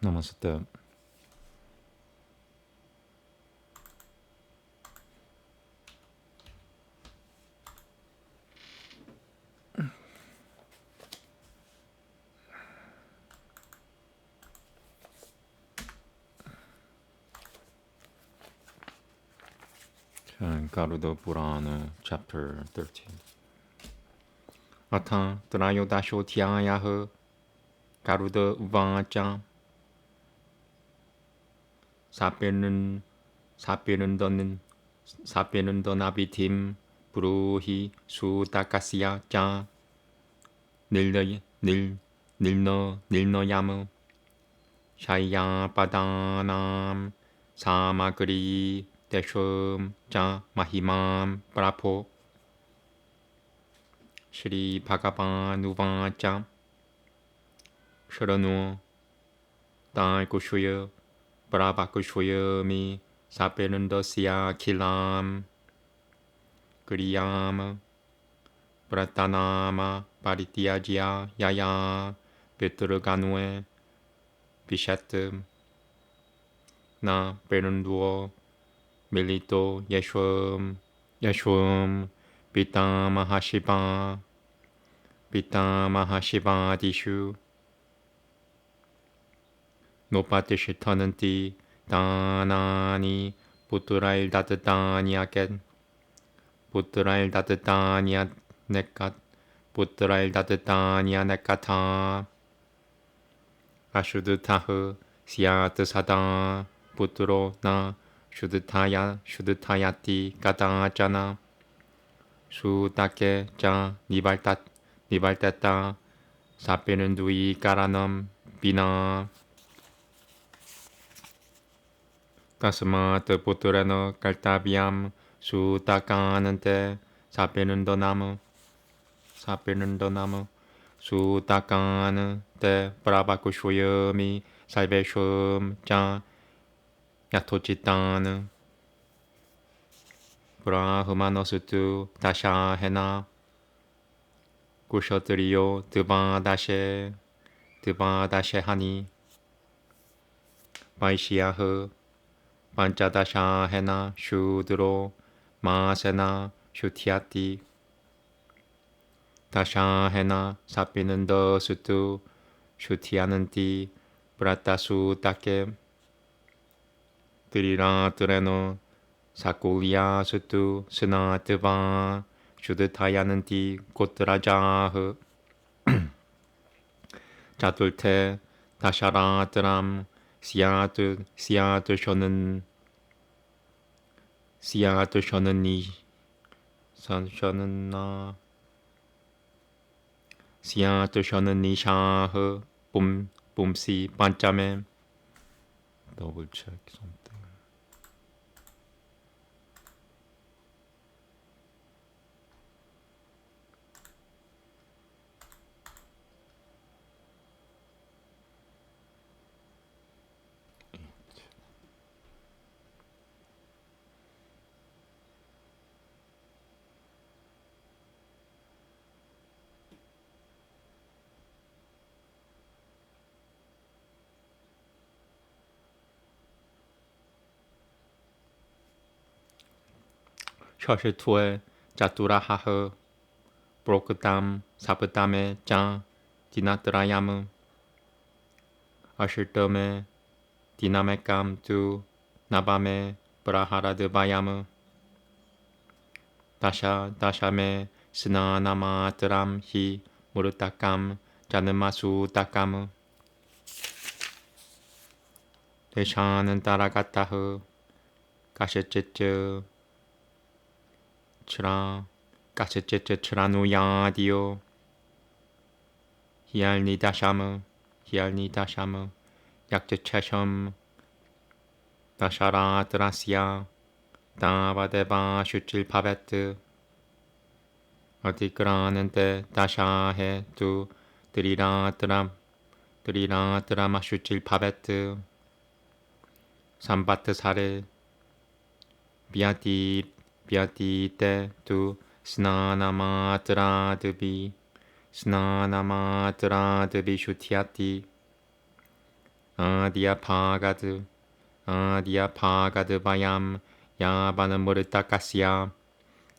Namaste. Garuda Purana, Chapter 13. Atha Trayodashotyayaha Garuda Uvacha Sapienun Donabitim Bruhi Sutakasya Cha Nilno Shaya Padanam Samagri Deshum Cha Mahimam Prapo Shri Bhagavan Uvacha Sharano Dai Kushuya Prabhakushuyami Sapenundasya Kilam Kriyam Pratanama Parityaja Yaya Peturganue Pishat Na Perunduo Milito Yeshwam Pitamahashiva Dishu Nopatishitananti Danani Putrail Datataniaket Putrail Datatania Nekat Putrail Datatania Nekata Ashudutahu Siat Sada Putro Na Shudutayati Katachana Sudake Ja Nivaltata Sapinundui Karanam Bina Tasmat Puturano Kartabiam Sutakanante Sapinundonamu Sutakanante Prabhakushuyami Salveshum Cha Yatochitan Brahmanosutu Dashahena Kushotriyo Dvadashe Hani Vaishyahu Panchadashahena Shudro Masena Shutyati Dashahena Sapinanda Sutu Shutyananti Pratasu Take Triratreno Sakulya Sutu Sunatva Shudtayananti Kotrajahu Chatulte Dasharatram Siyatu Shonani Siyatu Shonani Shahu Bumsi Panchame. Double check something. Shashitue Jaturahaha Brokadam Sapatame Jan Dinatrayam Ashitame Dinamekam Tu Nabame Praharadvayam Dashame Snanamatram Hi Murutakam Janamasu Takam Deshanantaragatahu Kashachitya Chranuyadiyo Hialni Dasham Yakchacham Dasharatrasya Davadeva Shuchil Pavet Adikranante Dashahe Tu Triratram Shuchil Pavet Sambat Sare Biati te tu snanamatra devi shutyati 아디아파가드 아디아파가드바얌 야바는 모르타카시야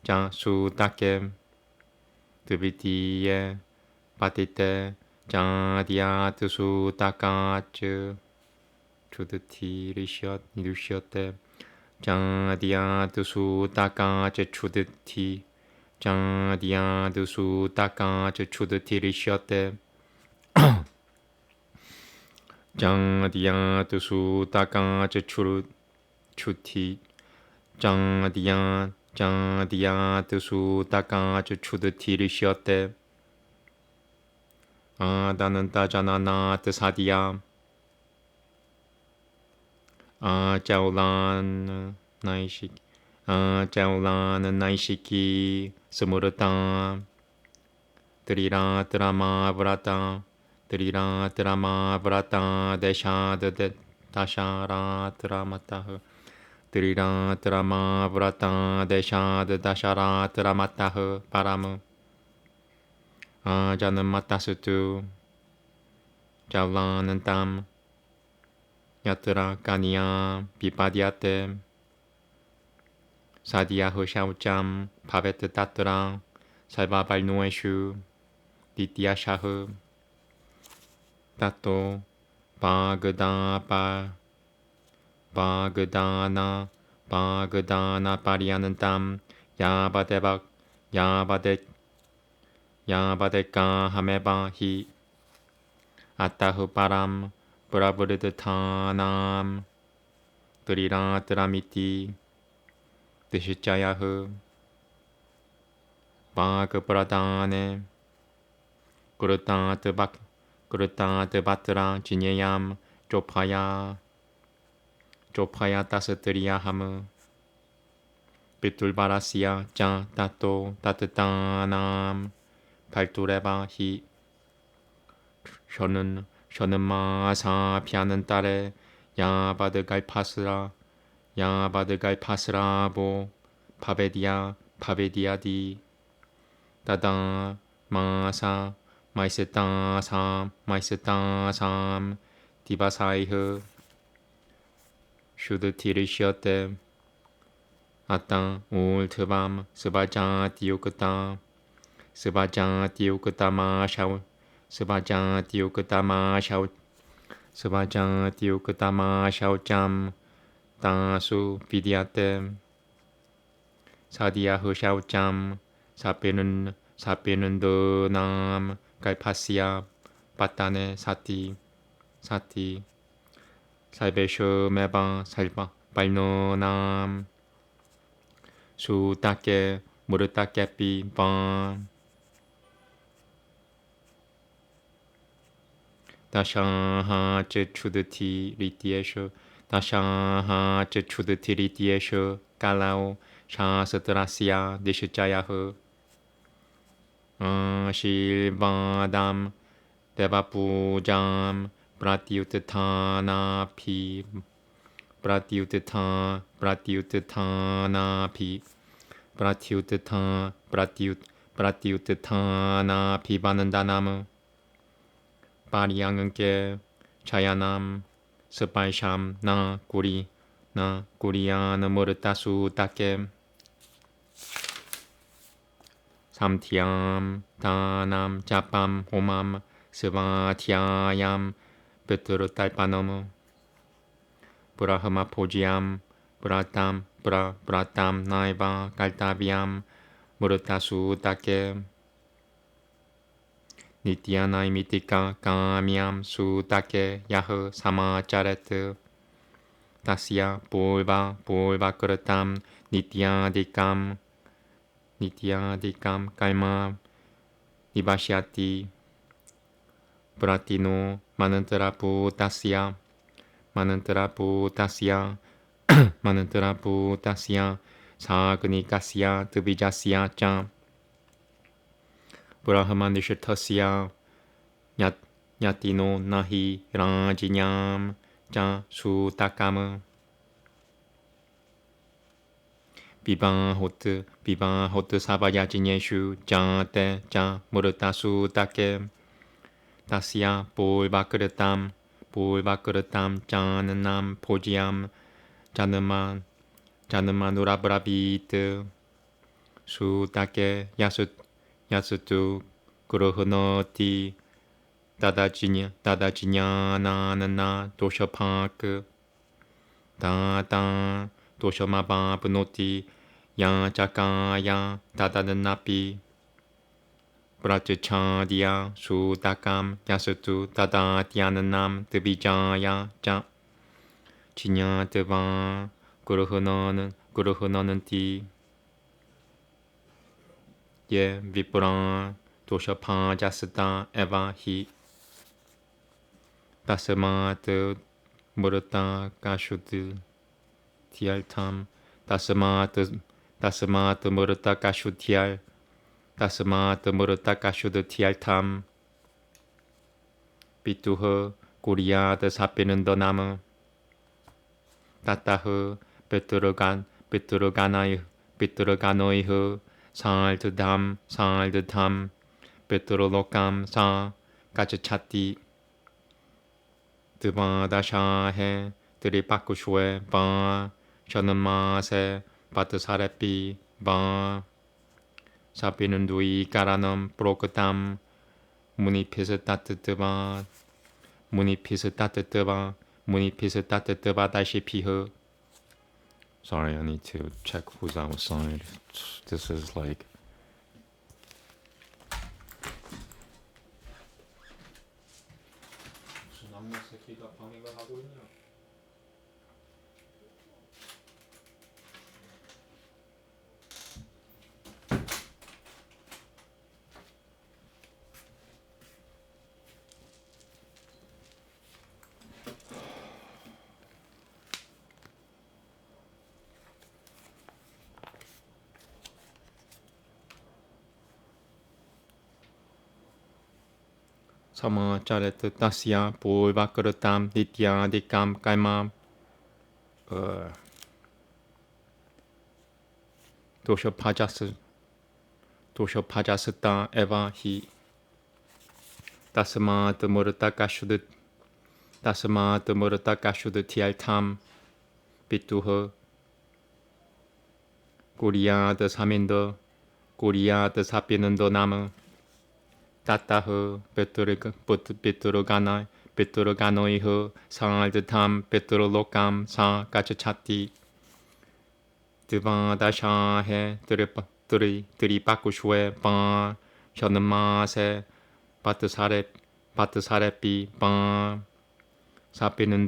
자 수타케 드비티에 바티테 자디아트 수타카츠 주드티 리시었테 자디아트 수타카츠 주드티 자디아트 수타카츠 주드티 리시었테 장디아트 수타카츠 추티 장디아트 수타카츠 추드티 리시었테 아다는 따자나나트 사디야 짜올란 나이시키 짜올란 나이시키 스무르타 드리라 드라마 브라타 드리라 드라마 브라타 데샤드 다샤라 드라마타흐 드리라 드라마 브라타 데샤드 다샤라 드라마타흐 바라무 자는 마타스투 자울라는 땀 야트라 까니야 비바디아테 사디아흐 샤우짬 바베트 따트라 살바발누에슈 디티아샤흐 따또 바그다나 파리아는 땀 야바데박 야바데까 하메바히 아따흐 바람 브라브르드타남 드리라 드라미티 드시짜야흐 바그브라다네 그르타드 바트라 지니얌 쪼파야 따스트리야 하무 비툴바라시야 짜 따또 따뜻하남 발투레바 히 쇼는 마사 피하는 딸에 야바드갈파스라보 파베디아디 따다 마사 마이스타삼 디바사이흐 슈드티리시어테 아따 울트밤 스바자 디오크타 마샤우 스바자 디오크타마샤우짬 따수 비디아테 사디아흐 샤우짬 사페는 더남 갈파시아 바타네 사티 살베쇼 메바 살바 발노남 수타케 무르타케피 반 다샤하체 추드티 리티에쇼 다샤하체 추드티 리티에쇼 갈라오 샤스트라시아 디시자야흐 실바담 데바푸잠 브라티우트타나피 브라티우트타나피 바는다나무 파리양은께 차야남 스파이샴 나 구리야는 모르타수 따케 삼티암 다남 자밤 호맘 스바티아얌 베트르 딸바너무 브라흐마 포지암 브라탐 나이바 갈타비암 무르타수 따케 니티아나이 미티카 까미암 수따케 야흐 사마짜레트 다시야 볼바 그르탐 니티아디캄 깔마 니바시아티 브라티노 마는트라푸 다시야 사그니카시야 드비자시야 짱 브라흐마니슈터시야 야티노 나히 라지냠 짱 수타카무 비바호트 사바야지니에슈 짱테 짱 무르타수 따케 다시야 볼바크르탐 불바그르탐 짜는남 포지암 자는만 우라브라비트 수다케 야수투 그르흐너티 다다지냐나나나 도셔파크 다다 도셔마바 브노티 야자카야 다다는나피 브라츠차디야 수다감 야수투 다다티아는남 드비자야 자 지냐드바 그르흐너는 티 예 비브라 도셔파자스다 에바히 다스마트 무르타 가슈드 티알탐 다스마트 무르타 가슈티알 다스마트 무르타 가슈드 티알탐 비투흐 구리아드 사피는 더 나무 따따흐 비투르가노이흐 살드담 비투르로감 사 가츠차티 드바다샤헤 드리바쿠슈에 바 셔는마세 바트사레피 바 사피는 두이 까라넘 프로크담 무니피스 따뜻뜨바 다시 피흐. Sorry, I need to check who's outside. This is like 무슨 악마 새끼가 방해가 하고 있냐? 서머 짜레트 따시야 볼바그르담 니티야 디감 깔맘 도쇼파자스다 에바히 다스마트 모르타 가슈드 티알탐 비투흐 구리아드 사민더 구리아드 사피는더 나무 따따흐 베트르가노이흐 상알드탐 베트르로감 사 가츠차티 드바다샤헤 드리바쿠슈에 바 셔는마세 바트사레피 바 사피는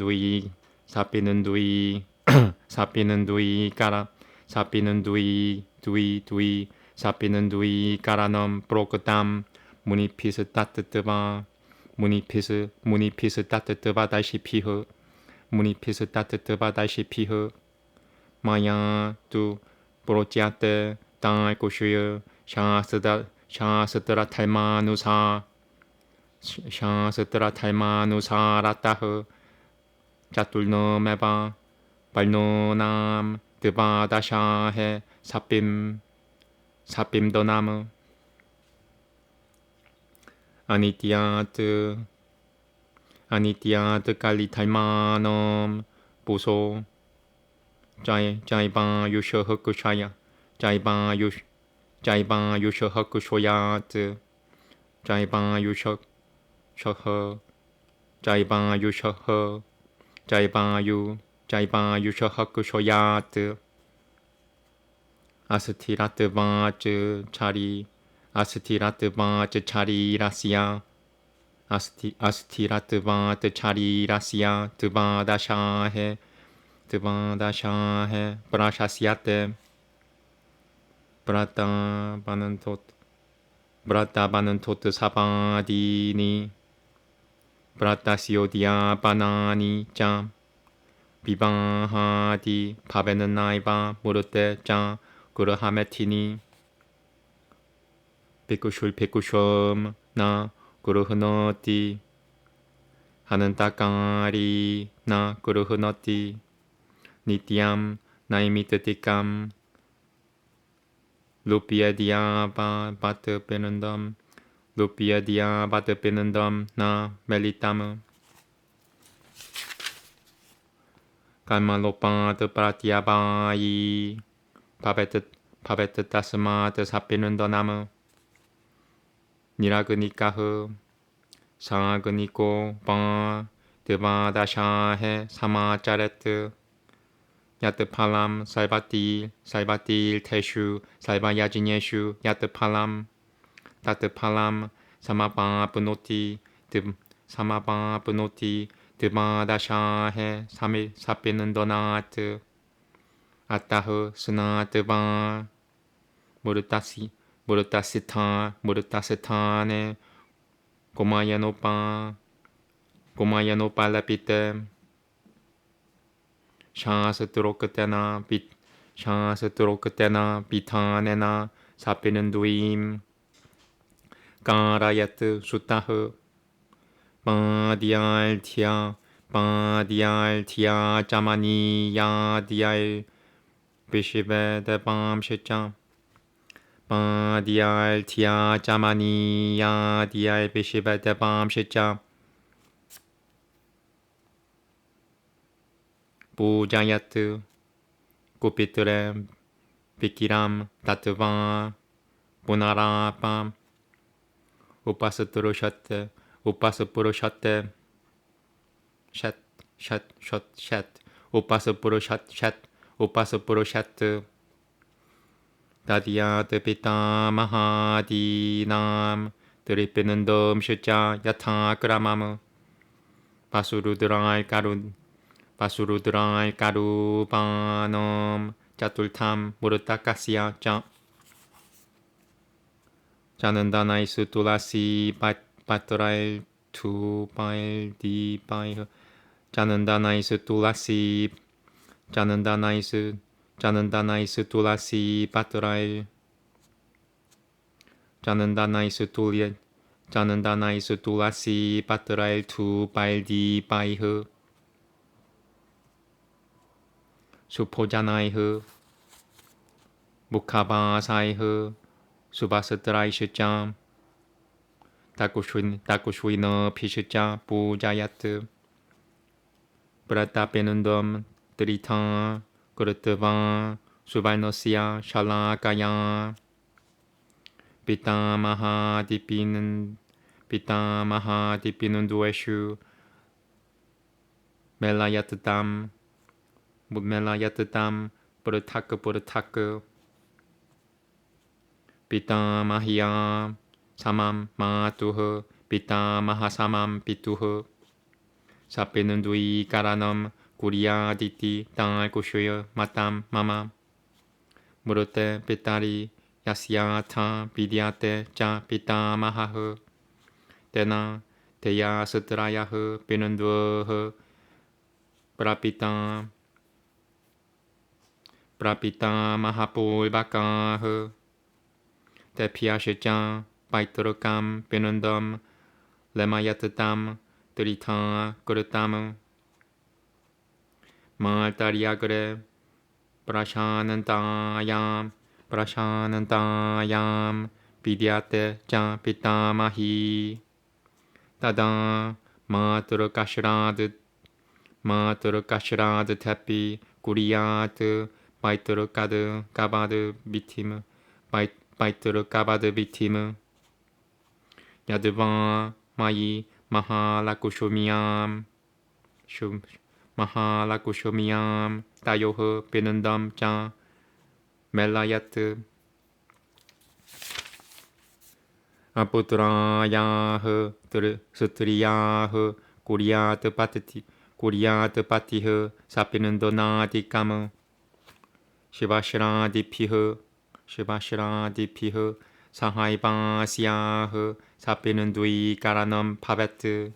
두이 까라넘 프로크담 무니피스 따뜻뜨바 다시 피흐 마야 두 브로치아테 땅알고슈여 샤스드라 탈마누사라따흐 자툴노메바 발노남 드바다샤헤 사빔도나무 아니티아트 칼리탈마놈 보소 자이바 유셔허쿠샤야 자이바 유셔허쿠쇼야트 자이바 유셔허쿠쇼야트 아스티라트바츠 차리 아스티라트바츠 차리라시아 드바다샤헤 브라샤시아테 브라타바는토트 사바디니 브라타시오디아 바나니 짱 비방하디 바베는 나이바 무르테 짱 그르하메티니 베쿠슐 나 그르흐너티 하는 따까리 나 그르흐너티 니티암 나이미트티감 루피에디아 바트 빼는덤 나 멜리타무 갈말로빵 뜻바라티아바이 바베트 따스마트 사피는 더 나무 니라그니까흐 상아그니고 바 드바다샤해 사마짜레트 야트팔람 살바틸 테슈 살바야지녜슈 야트팔람 따트팔람 사마바브노티 사마바브노티 드바다샤해 사피는 더 나트 아따흐 스나트바 무르타스타네 고마야노파 라피테 샤스트로크테나 비타네나 사피는 두임 까라야트 수타흐 바디알티아 자마니야 디알 비시베 데밤 시짱 바디알티아 자마니야 디알 비시베 데밤 시짱 부자야트 꾸피트레 비키람 다트바 보나라밤 우파스트로샤테 샷 우파스프로샤트 다디아트 피타마하디남 드리피는 덤시자 야타그라마무 바수루드라이 까루바놈 짜툴탐 무르타카시아 짜 자는다나이스 뚜라시 바트라일 투바일 디바이흐 자는다나이스 뚜라시 뚜라시 바트라일 자는다나이스 뚜라시 바트라일 투바일 디바이흐 수포자나이흐 무카바사이흐 수바스트라이시짱 다쿠슈이너 피시짱 부자야트 브라타페는덤 드리타 그르트바 수발노시아 샬라카야 피타마하디피는 두에슈 멜라야트담 부르타크 피타마히야 사맘 마투흐 피타마하사맘 피투흐 사페는 두이 까라넘 구리아디티 땅알쿠슈여 마탐 마마 무르테 피타리 야시야타 비디아테 짜 피타마하흐 테나 테야스트라야흐 피는두흐 프라피타 마하불바카흐 테피아시짱 바이트르감 피는덤 레마야트담 드리타 그르담 말타리아그레 프라샤난타얌 비디아테 짜 피타마히 따다 마트르카시라드 테피 구리아트 바이트르카드 까바드 비티무 바이트르카바드 비티무 야드바 마이 마하라쿠쇼미암 타요흐 피는덤 짜 멜라야트 아푸트라야흐 스트리야흐 구리아트 파티흐 사피는 도나디카무 시바시라디피흐 사하이바시아흐 사피는 두이 까라넘 파베트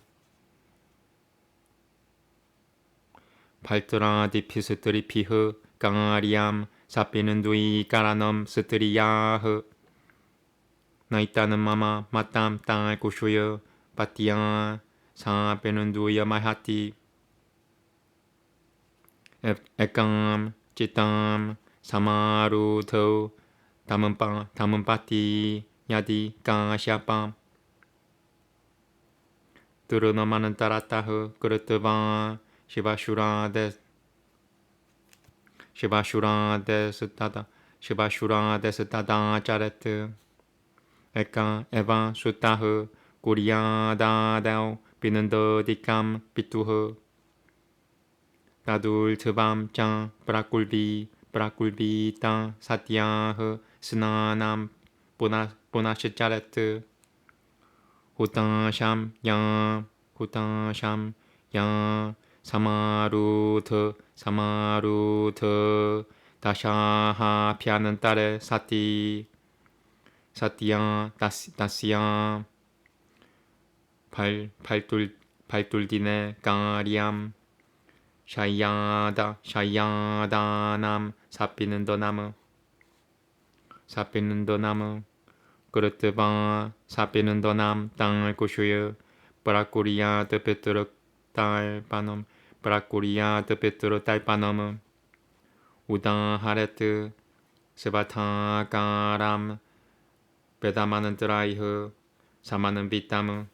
발트라디피스트리피흐 강아리암 사피는 두이 까라넘 스트리야흐 나이따는 마마 마땀 땅알 구슈여 바티야 사피는 두이 마하티 에감 찌땀 사마루토 담은바티 야디 까샤밤 드르너마는 따라따흐 그르트바 시바슈라데 Shibashura destada Shibashura destada charet Eka eva sutahu Kuriya dadao Binando dikam bituhu Dadul tebam 짱 브라꿀비 땅 사티야흐 스나남 보나시 짜레트 후탕샴 양 사마루트 다샤하 피하는 딸의 사티야 다시야 발둘디네 까리암 샤야다남 사피는 더 나무 그르트바 사피는 더 남 땅을 고슈여 브라꾸리아 드 베트르 딸바놈 브라꾸리아 드 베트르 딸바놈 우다 하레트 스바타가람 베다마는 드라이흐 사마는 비타무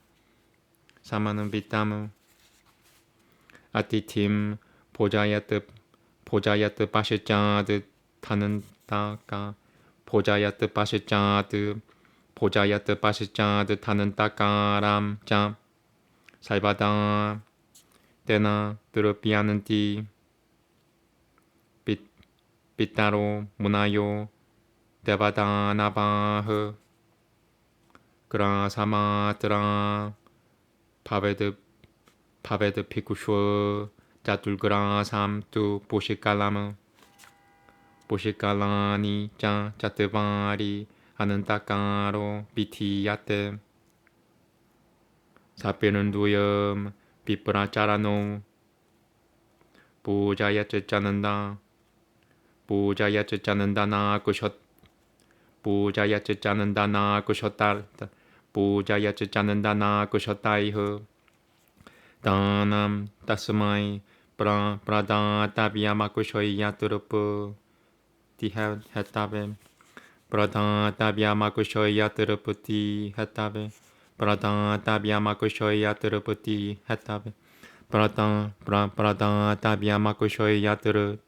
아티팀 보자야트 바시자드 타는 따까 보자야트 바시자드 타는 따까람 자 살바다 때나 드르피아는 띠 빗따로 무나요 데바다 나바흐 그라사마드라 바베드 피쿠쇼 자둘그라 삼투 보시칼라니 자뜨바리 하는 따까로 비티야테 사피는 두염 비프라 짜라노 부자야츠 짜는다 나 꾸셨다이흐 다남 따스마이 브라다 따비야 마쿠쇼이야 뚜르프 디헤타베 브라다 따비야 마쿠쇼이야 뚜르프티 헤타베 브라다 따비야 마쿠쇼이야 뚜르프티 헤타베 브라다 따비야 마쿠쇼이야 뚜르티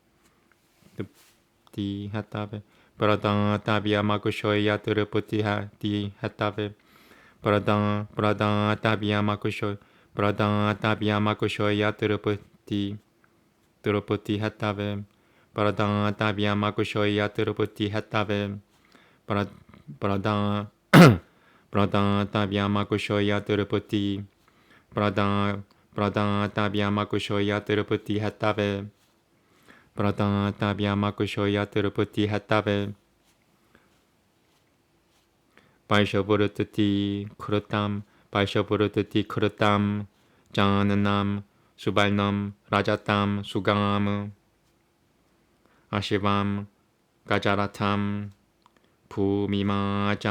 헤타베 브라다 따비야 마쿠쇼이야 뚜르프티 헤타베 브라다 따비야 마쿠쇼 브라다 따비야 마쿠쇼야 뚜르푸티 헤타베 브라다 따비야 마쿠쇼야 뚜르푸티 헤타베 브라다 따비야 마쿠쇼야 뚜르푸티 브라다 따비야 마쿠쇼야 뚜르푸티 헤타베 브라다 따비야 마쿠쇼야 뚜르푸티 헤타베 바이셔부르트티 크르탐 자는남 수발넘 라자탐 수감 아시밤 가자라탐 부미마자리아야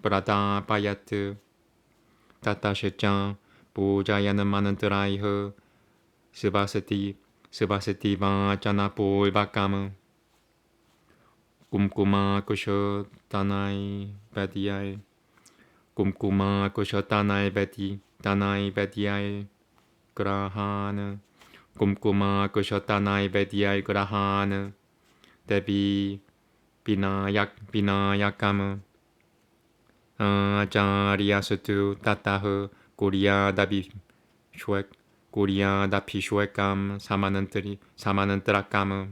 브라다 바야트 타타시짱 부자야는 많은 드라이흐 스바스티바 자나볼 바까무 꿈꾸마 꾸쇼 다나이 베디아이 꿈꾸마 꾸쇼 다나이 베디아이 그라하느 꿈꾸마 꾸쇼 다나이 베디아이 그라하느 데비 비나야카무 자리아스투 따따흐 고리아 다비 슈엑감 사마는 뜨라까무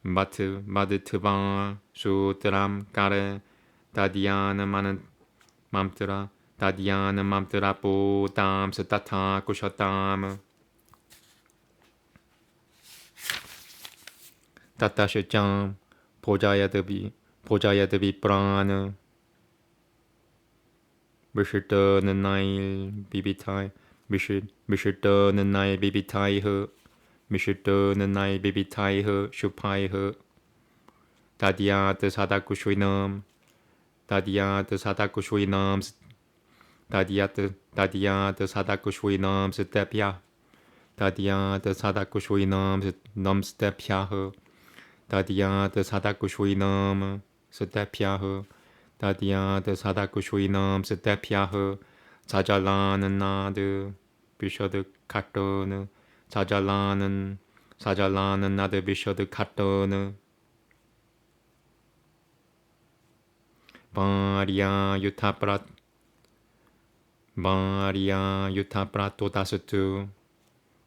마드트바 수드람 까레 다디아는 많은 맘뜨라 보담 스타타 꾸셔담 따따시짱 보자야드비 프라느 미실떠는 나일 비비타이 미실떠는 나일 비비타이흐 미실떠는 나일 비비타이흐 슈파이흐 다디아드 사다쿠 슈이넘 다디아드 사다쿠 슈이넘 스테피아 다디아드 사다쿠 슈이넘 스테피아흐 다디아드 사다쿠 슈이넘 스테피아흐 다디아드 사다쿠 슈이넘 스테피아흐 자잘라는 나드 비셔드 카토는 자잘라는 사잘라는 나드 비셔드 카트느 바리아 유타 프라토 다스투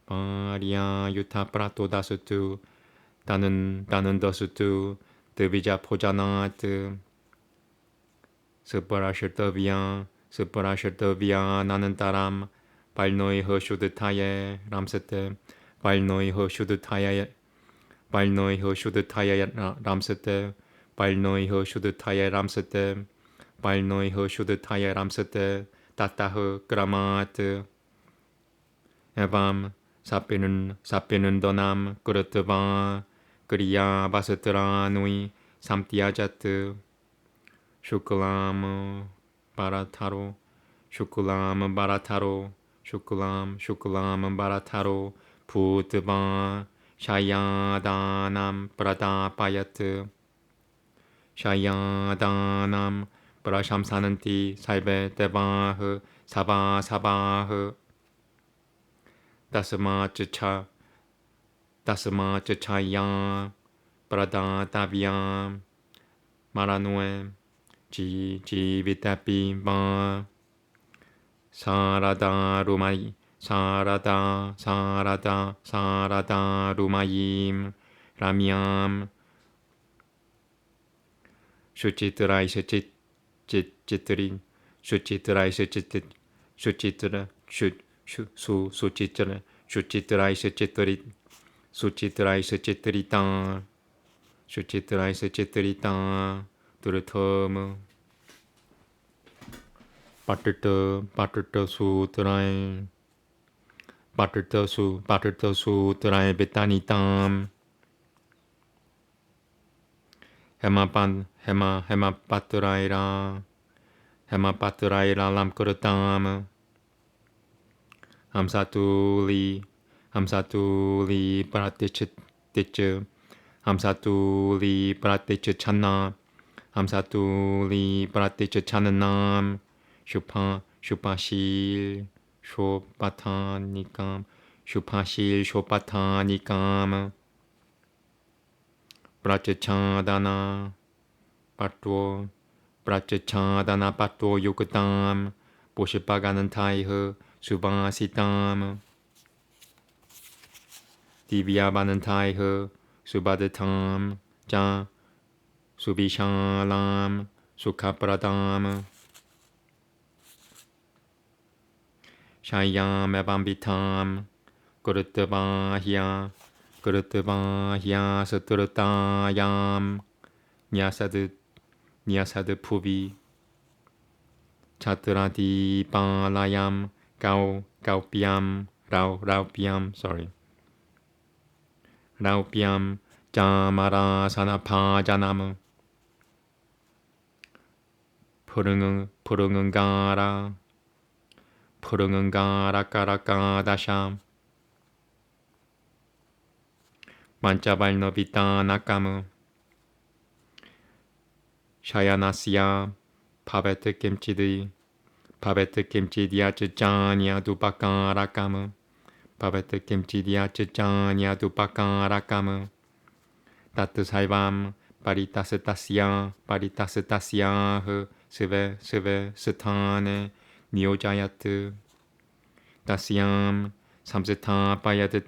바리아 유타 프라토 다스투 다는 더스투 드비자 포자나트 스퍼라셔터비아 나는 따람 발노이 허슈드타예 람세테 발노이 허슈드타예 람세테 발노이 허슈드타예 람세테 발노이 허슈드타예 람세테 따따흐 그라마트 에밤 사피는 더남 그르트바 그리야 바스트라 누이 삼티아자트 슈클람 바라타로 푸트바 샤야다남 프라다파야트 샤야다남 프라샴사는티 살베테바흐 사바사바흐 다스마츠차야 프라다타비야 마라노에 지비타피바 사라다 루마임 라미암 슈치트라이스 찌트리 슈치트라이스 찌트 슈치트라 슈치트라이스 찌트리 수치트라이스 찌트리땅 슈치트라이스 찌트리땅 두르터무 빠뜨떠 수트라이 빠뜨떠 수트라이 베타니땀 헤마빠뜨라이라 람끄르땀 함사투리 프라티츠 함사투리 프라티츠 찬나 함사투리 프라티츠 찬남 슈파실 쇼파타니감 프라츠차다나 빠토 요크담 보시빠가는 타이흐 수바시담 디비아바는 타이흐 수바드탐 자 수비샬람 수카프라담 샤얌 에밤비탐 그르트바히야 스트르타얌 니아사드 푸비 차트라디바라얌 라우피암 자마라사나파자나무 푸릉은가라 까라까다샴 만짜발너비타 나까무 샤야나시야 파베트 김치디아츠 짠이야 두바까라까무 파베트 김치디아츠 짠이야 두바까라까무 따뜻살밤 파리타스타시아흐 스베 스타네 니오자야트 다시암 삼세타 바야드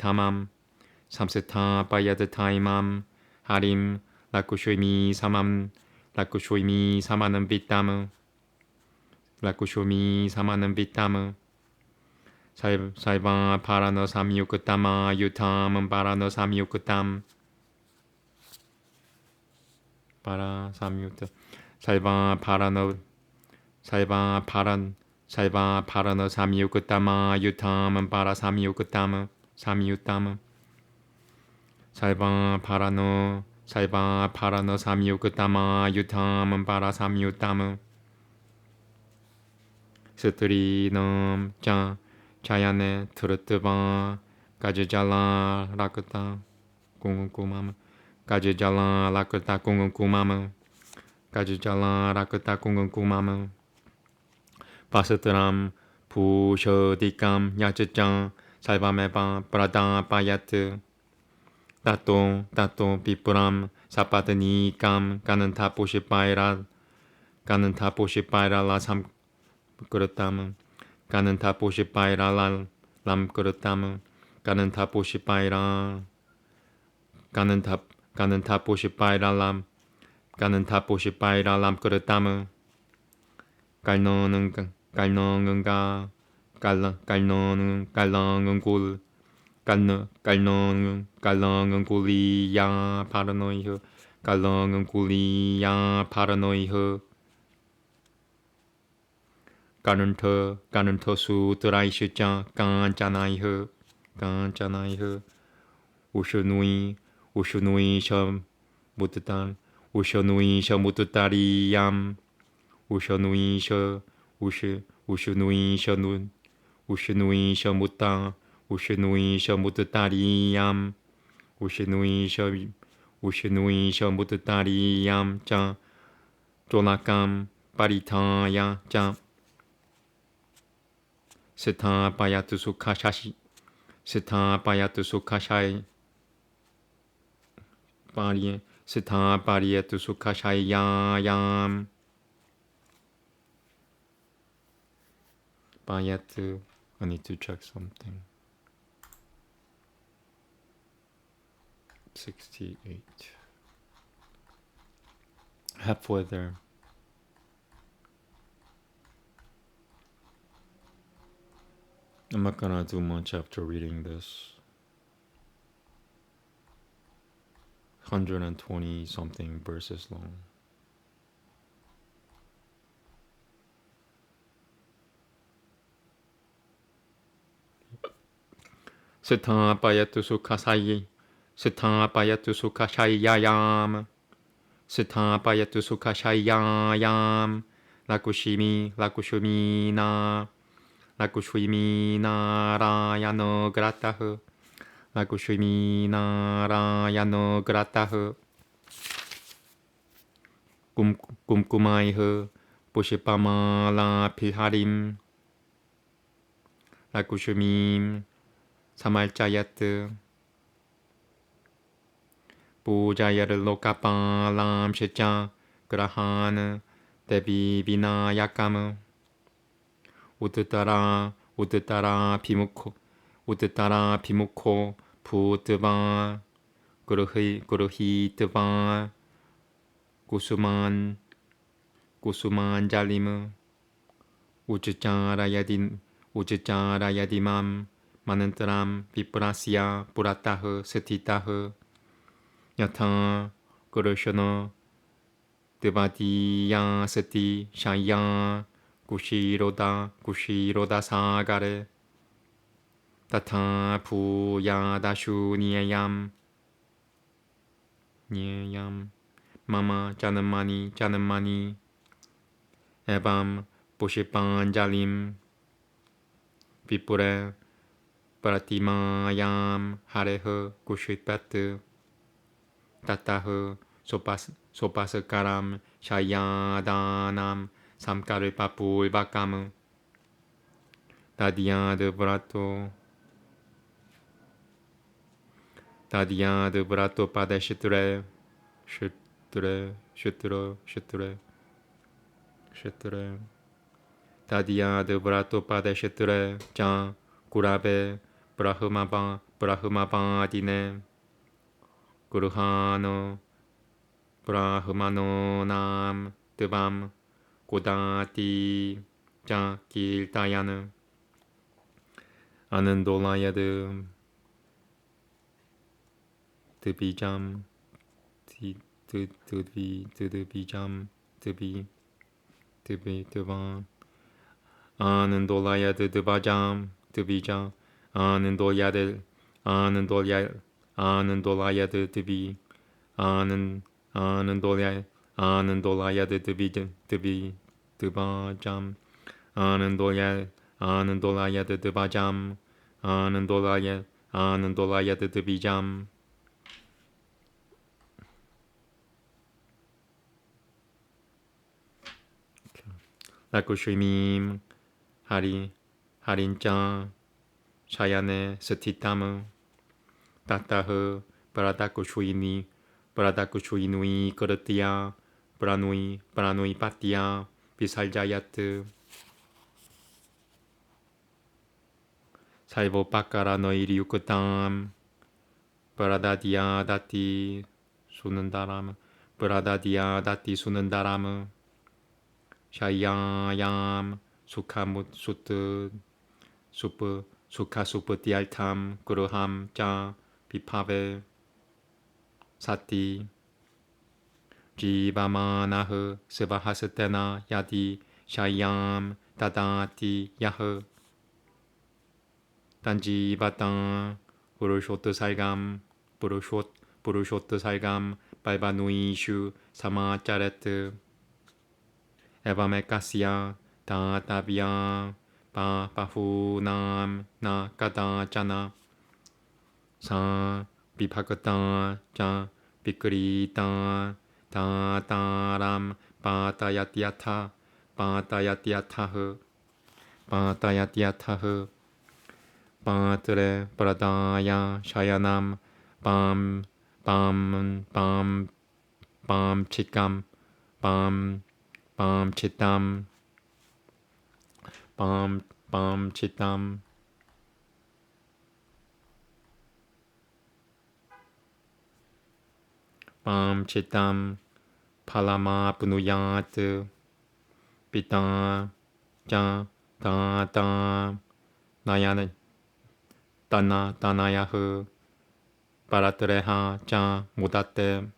타임암 하림 라쿠쇼이미 사마는 비타무 살바 파라너 삼유크타마 유탐은 파라너 삼유크탐 파라 삼유트 살바 파라너 삼유크타마 유탐은 파라 삼유크타무 살바 파라너 삼유크타마 유탐은 파라 삼유타무 스트리넘 자야네 트르트바 가지잘라 라크타 공군꾸마무 가지잘라 라크타 공군꾸마무 바스트람 부셔디감 야츠짱 살바메바 브라다 바야트 tato pipuram sapadani kanan taposhi paira la sam kurutam kanan taposhi paira la lam kurutam kanan taposhi paira kanan taposhi paira lam kurutam 깔너는가 깔렁은 굴 깔렁은 굴이야 파라노이흐 깔렁은 굴이야 파라노이흐 까는터 수드라이시자 깐짜나이흐 우슈누이 셔 무트다리얌 우슈누이 셔 무트다리얌 무트다리얌 자 쪼라감 파리타야 자 스타바야투 수카샤시 파리에 스타바리에투 수카샤이야얌 바야트 I need to check something 68 halfway there I'm not gonna do much after reading this 120 something verses long 스타바야투 수카샤이야얌 스타바야투 수카샤이야얌 라쿠슈미나 라쿠슈미나라야노 그라타흐 라쿠슈미나라야노 그라타흐 쿰꾸마이흐 보시파마라 필하림 라쿠슈밈 사말자야트 부자야를 로카파람 셰자 그라하는 데비비나야카무 우드따라 비무코 부드바 구르히드바 구수만 잘리무 우즈짜라야디맘 마는트람 비프라시아 부라타흐 스티타흐 야타 그르셔너 드바디야 스티 샤야 구시로다 사가레 타타 부야다슈 니에얌 마마 짜는마니 에밤 보시판잘림 비뿌레 프라티마얌 하레흐 구시트바트 타타흐 소파스카람 샤야다남 삼가를 파풀바카무 다디아드 브라토 파데시트레 슈트레 다디아드 브라토 파데시트레 자 구라베 브라흐마바디네 구르하노 브라흐마노남 뜨밤 고다티 자 길다야는 아는돌라야드 드비잠 드바 아는돌라야드 드바잠 드비자 아는돌야드 드비 아는돌라야드 드바잠 아는돌라야드 드바잠 아는돌라야드 드비잠 라쿠슈밈 하린짜 샤야네 스티타무 타타흐 Prada Kushuini, Prada Kushuinui Kuratia, Pranui Patia, Pisaljayat, Salvo Pakara Noiri Yukutam, Prada Dia Dati Sunandaram, Prada Dia Dati Sunandaram, Shayayam, Sukhamut Sut, Sukha Supatialtam, Guruham Cha, Pipave, Sati, Jivamanah, Sivahasatena Yadi, Shayam, Tadati Yah, Tanji Batan, Purushottu Salgam, Balbanuishu, Samacharet, Evamekasya, Tatavya, Pahunam, Na Kadachana, Sa Vipakata, Cha Vikrita, Tataram, Patayatyatha, Patayatyatha, Patre Pradaya Shayanam, Pam Chikam, Pam Chitam, Pam Chitam, Pam Chitam, Palama Punuyat, Pita, Ja, Ta, Nayana, Tanayahu, Paratreha, Ja, Mudate,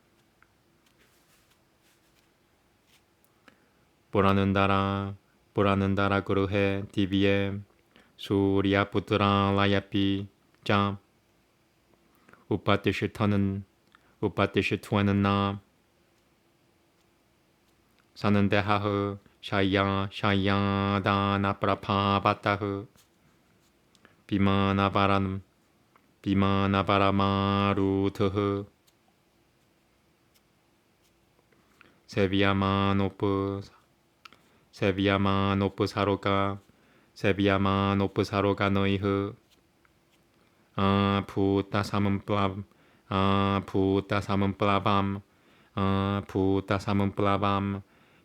Puranandara Guruhe, Divye, Surya Putra Layapi, Ja, Upatishitanan, Upatishitwanana, Sanandehahu, Shaya Dana Prapabatahu, Bimanavaramarutuhu, Seviamanopu Saroga Noihu, Puta Samanplabam, Puta Samanplabam,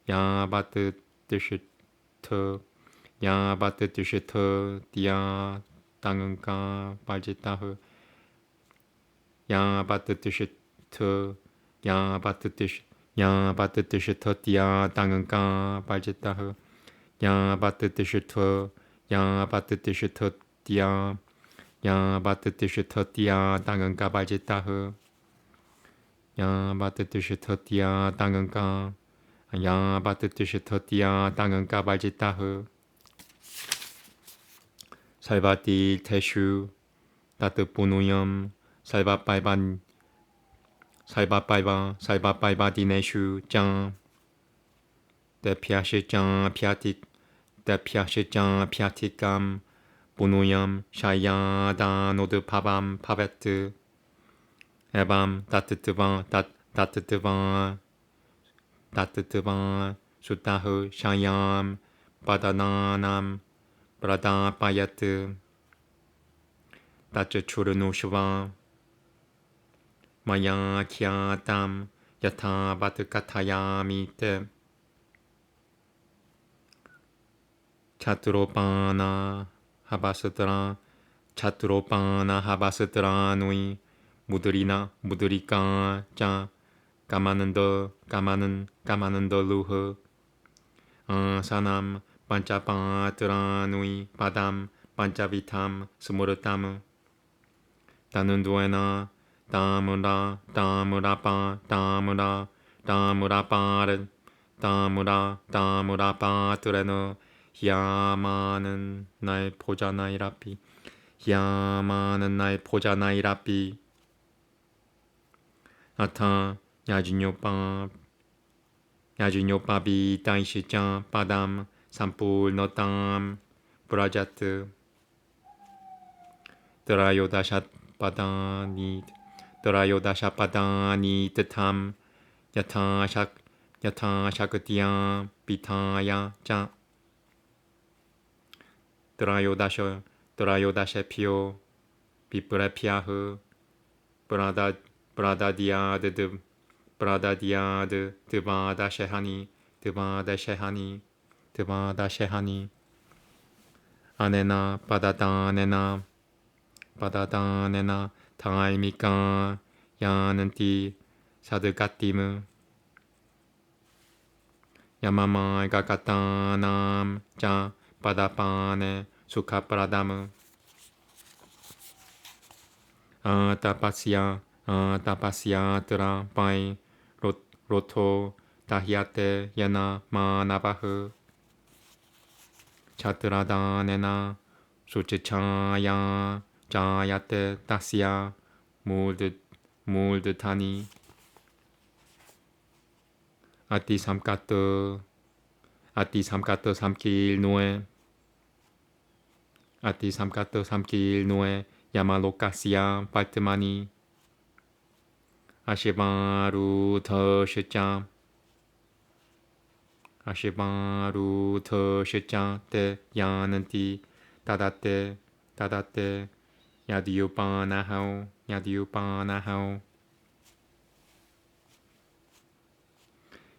Yabatishita, Dia Tanganka Bajitahu, Yabatishita, Yabatishita, Dia Tanganka Bajitahu, Yabatishita, Dia Yabatishita, Dia Tanganka Bajitahu, Yabatishita, Dia Tanganka, Yabatishita, Dia Tanganka Bajitahu, Salvati Teshu, Tatu Punuyam, Salvapaiva Dineshu, Jan, De Piatikam, Punuyam, Shaya Nodu Pavet, Evam, Tatatuvan, Sutahu, Shayam, Padananam, Pradapayat, Tachachurunushva, Maya Kyatam, Yata Batukatayamite, Chaturopana Habasatra Nui, Mudurika, Ja, Kamananda Luhu, Sanam, Panchapatra Nui, Padam, Panchavitam, Sumuratam, Tanunduena, Damurapatureno, Yama는 나의 보자나이라피, 야마는 나의 보자나이라피, 아타 야준요밥이 다이시자 바담 산불 너땀 브라자트 드라요다샷 바다니 뜻함 야타샤크티야 비타야 자 드라요다셰피오 비브레피아흐 브라다 Bradadiad Devada Shehani Anena Badadanena Taimika Yananti Sadagatim Yamama Gakatanam Ja Padapane Sukapradam Tapasya Tra Pai Roto Tahiate Yana Manabahu Chatradanena Suchichaya Jayate Tasya Muldtani Ati Samkato Samkil Noe Yamalokasya Patmani Ashivaru Shija Te Yananti Tadate Yadiupanahau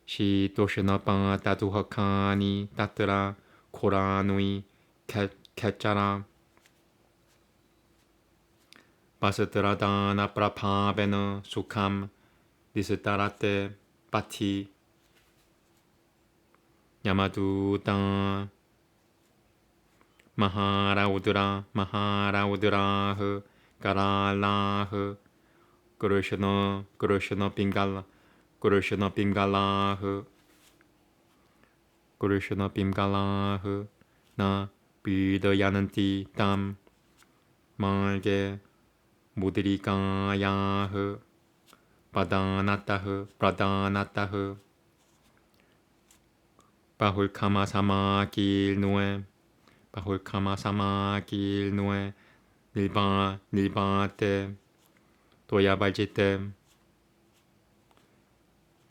Shi Doshanapa Tatuhakani Tatra Koranui Kachara Pasatradana Prapavena Sukham Disitarate Pati Yamaduta Maharaudra Karalah Krishna Pingala Na Bidayananti Tam Marge Mudrikayah Pradhanatah Bahulkama Samakil Noe Nilbate Toyabajite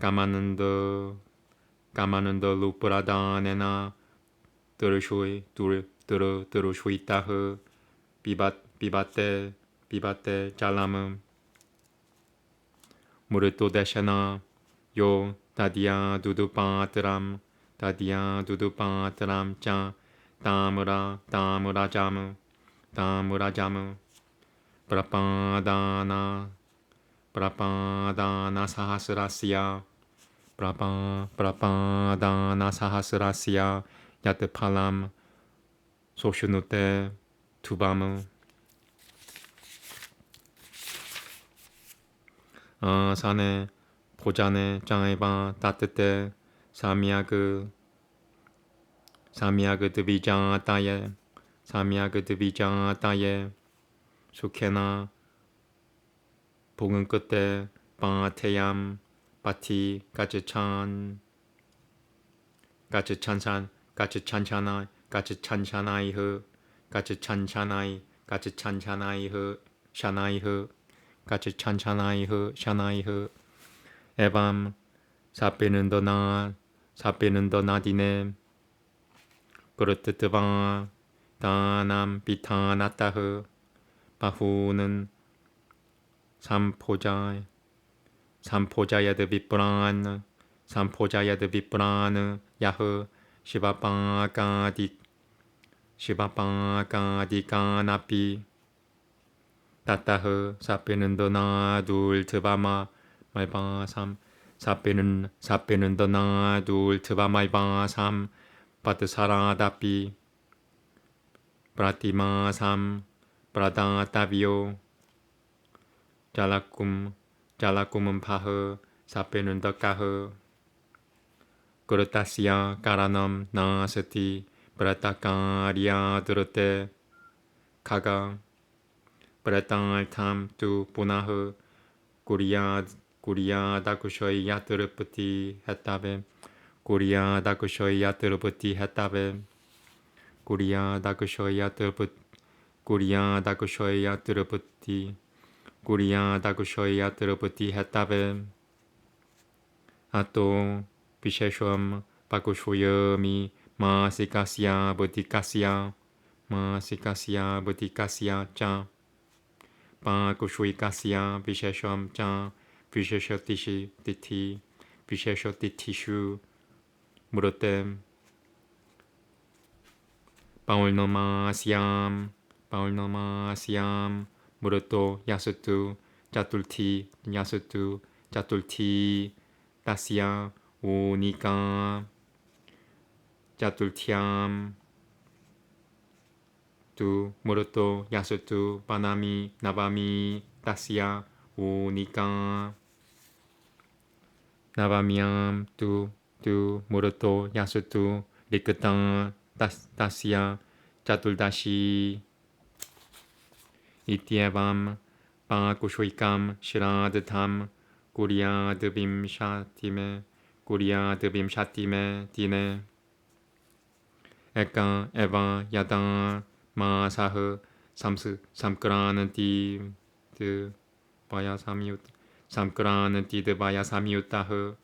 Kamananda Lupradanena Turushuitah Bibate Jalam Muruto Deshana Yo Tadia Dudupatram Cha Tamura Jamu Prapadana Sahasrasya Yatapalam Soshunute Tubamu 산에 보자네 장애바 따뜻해 사미야그 드비자 따예 수케나 복은 끝에 바태얌 바티 가츠찬샤나이흐 샤나이흐 에밤 사페는 더 나디네 그르트트바 다남 비타나타흐 바후는 삼포자야드 비프란 야흐 시바바가디카나피 따따흐 사페는 더 나둘 트바마 말바삼 사페는 더 나둘 트바 말바삼 바트사라다피 프라티마삼 프라다타비오 잘라꿈은 파흐 사페는 더 까흐 그르타시아 까라넘 나스티 프라타카리아 드르테 카가 프라탈탐 두 보나흐 구리야 다쿠쇼이 야트르프티 했다베 구리야 다쿠쇼이 야트르프티 했다베 아또 비셰솨엄 바쿠쇼여미 마시카시아 버티카시아 짜 pa kushui kasya vishesham cha visheshatishi tithi visheshatitishu murotem paulnamasyam muroto yasutu jatulti tasya unika jatultyam tu muroto yasutu panami navami tasya unika navamyam tu muroto yasutu rikatan tasya jatuldashi ityevam pakushuikam shiradatam kuryadvim shatime dine eka eva yada 마사흐 삼크라는 바야 사미웃 삼크라는 바야 사미웃다흐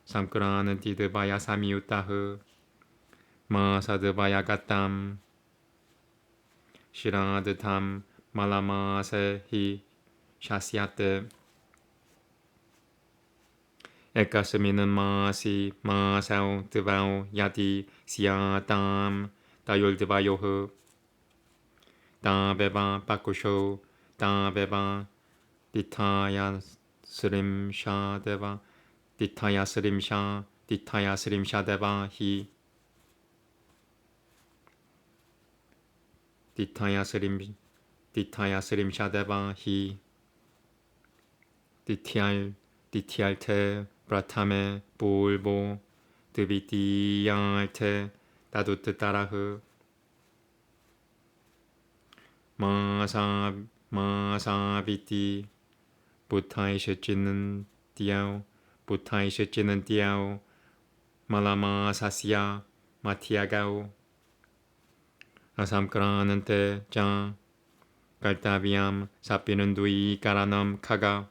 삼크라는 바야 사미웃다흐 마사드 바야 가땀 시라드탐 말라마세히 샤시아테 에카스미는 마사우 드바우 야디 시아담 다율드바요흐 다베바 바쿠쇼 다베바 디타야 스림샤 데바 디타야 스림샤 데바 히 디타야 스림샤 데바 히 디티알테 브라타메 볼보 드비디야알테 다두트 따라흐 마사비티 부타이셔지는 디아오 말라마사시아 마티아가오 아삼크라는테 장 갈타비암 사피는 두이 까라남 카가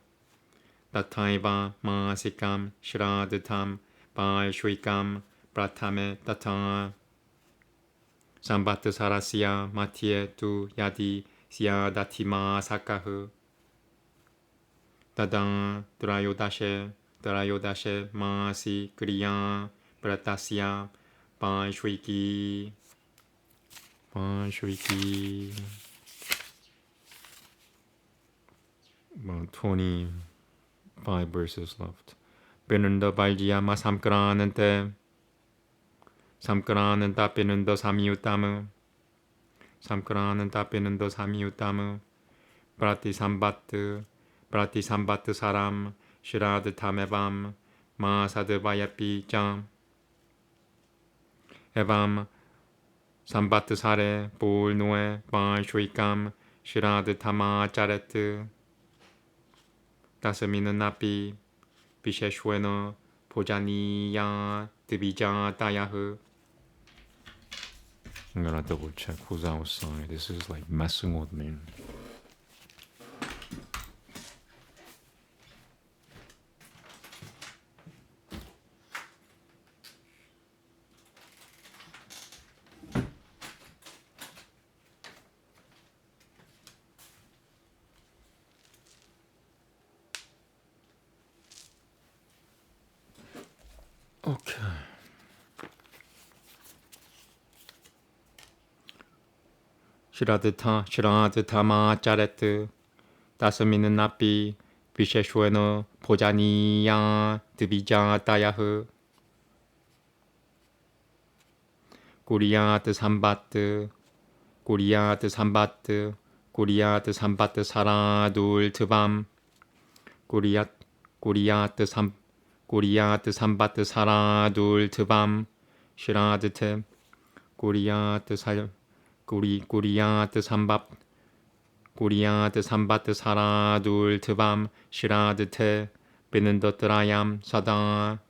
따타이바 마시감 시라드탐 바이슈이감 브라타메 따타 삼바트 사라시아 마티에 두 야디 시아 다티마 사카흐 다당 드라요다셰 마시 그리야 브라타시아 반슈이기 25 verses left. 베는더 발지야마 삼크라는데 삼크라는 따페는더 사미우타무 브라티삼바트 사람 시라드 타메밤 마사드 바야피 짱 에밤 삼바트 사레 볼노에 반슈이감 시라드 타마 짜레트 다스미는 나피 비셰슈에너 보자니야 드비자 다야흐. I'm gonna double check who's outside. This is like messing with me. Okay. 시라드타마 짜레트 다스미는 나비 비셰슈에너 보자니야 드비자 따야흐 구리야드 삼바트 사라둘 드밤 구리야드 삼바트 사라둘 드밤 시라드테 구리야드 삼바트 사라둘 드밤 시라드테 베는더트라얌 사다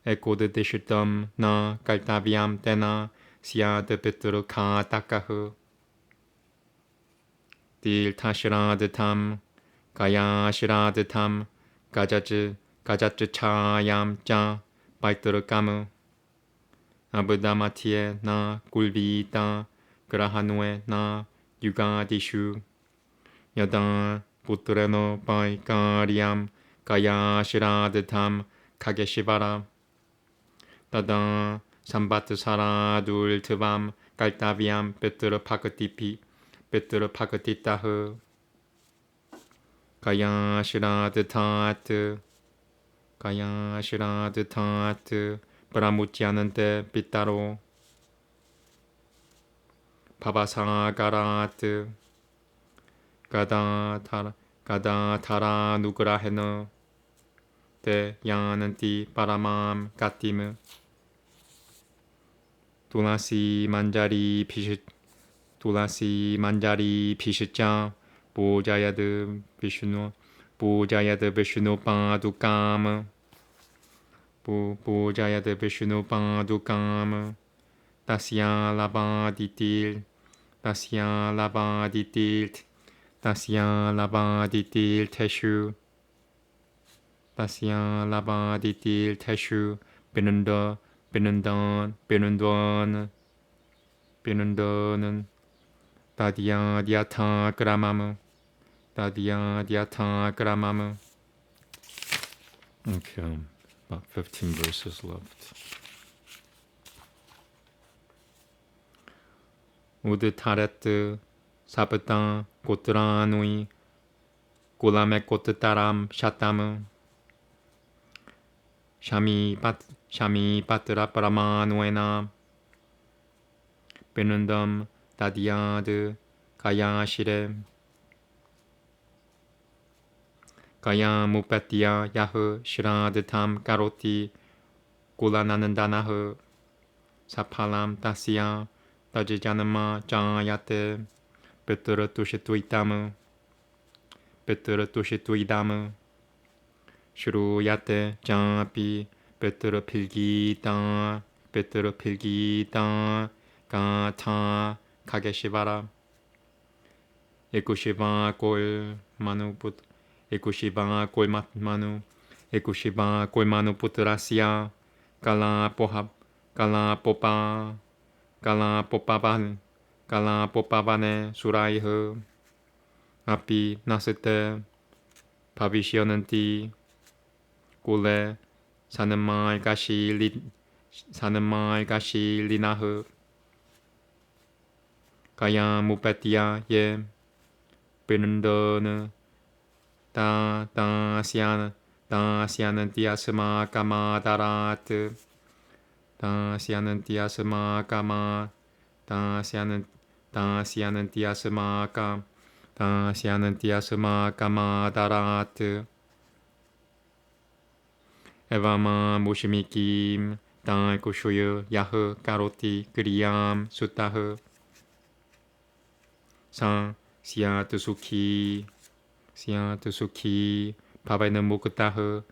에코드 데슈덤 나 깔타비암 테나 시아드 베트르 카 타카흐 딜타 시라드탐 가야 시라드탐 가자츠 차얌 짜 바이트르 까무 아브다마티에 나 굴비이타 그라하누에 나 유가디슈 여다 부트레노 바이카리암 가야시라드탐 카게시바라 따다 삼바트 사라둘 트밤 깔타비암 베트르 파크티피 베트르 파크티타흐 가야시라드타트 가야시라드타트 브라무치 않은데 빗다로 바바사가라트 가다타라 누그라헤너 때 야는띠 바라맘 까띠무 두라시 만자리 피시자 보자야드 비슈노 파두까무 보자야드 비슈노 파두까무 다시야 라바디틸 테슈 비는더는 다디아디아타 그라마무 Okay, about 15 verses left. 우드 타레트 사브타 고트라누이 고라메 고트따람 샤타무 샤미 파트라 파라마누에나 베는덤 다디아드 가야시레 가야 무파티아 야흐 시라드탐 까로티 고라나는다나흐 사팔람 다시야 따지자는마 자야테 베트르 투시투이타무 슈루야테 자피 베트르 필기타 가타 카게시바라 에쿠시바 꼴마누 부트라시아 갈라포파바네 수라이흐 아피 나스테 바비시어는띠 꿀레 사는말 가시 리나흐 가야 무페티아 예 베는더느 다시아는 디아스마 까마다라트 다시아는 디아스마 까마다라트 에바마 모시미킴 다이쿠슈유 야흐 까로티 그리암 수타흐 사 시아트수키 바바이는 무크타흐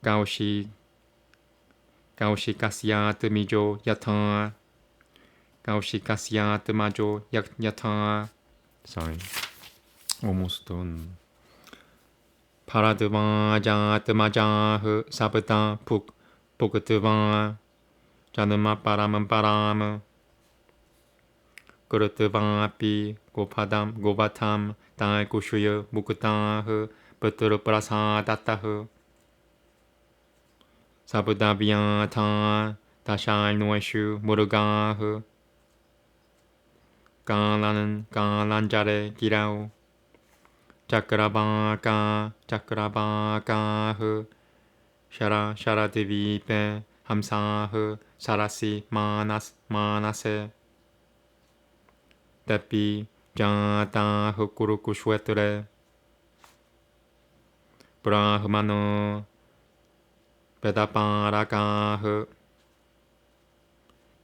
가오시 가시아트 미조 야타 가시아트 마조 야타 Sorry, almost done. 파라드바 자트마자흐 사브타 북트바 자느마 바람은 그르트바피 고바탐 다이쿠슈여 무크타흐 버트르 프라사다타흐 사브다비아타 다샤일 노에슈 무르가흐 갈란자레 기라우 자크라바가흐 샤라디비페 함사흐 사라시 마나세 데피 자타흐 꾸르쿠슈에트레 브라흐마노 베다파라가흐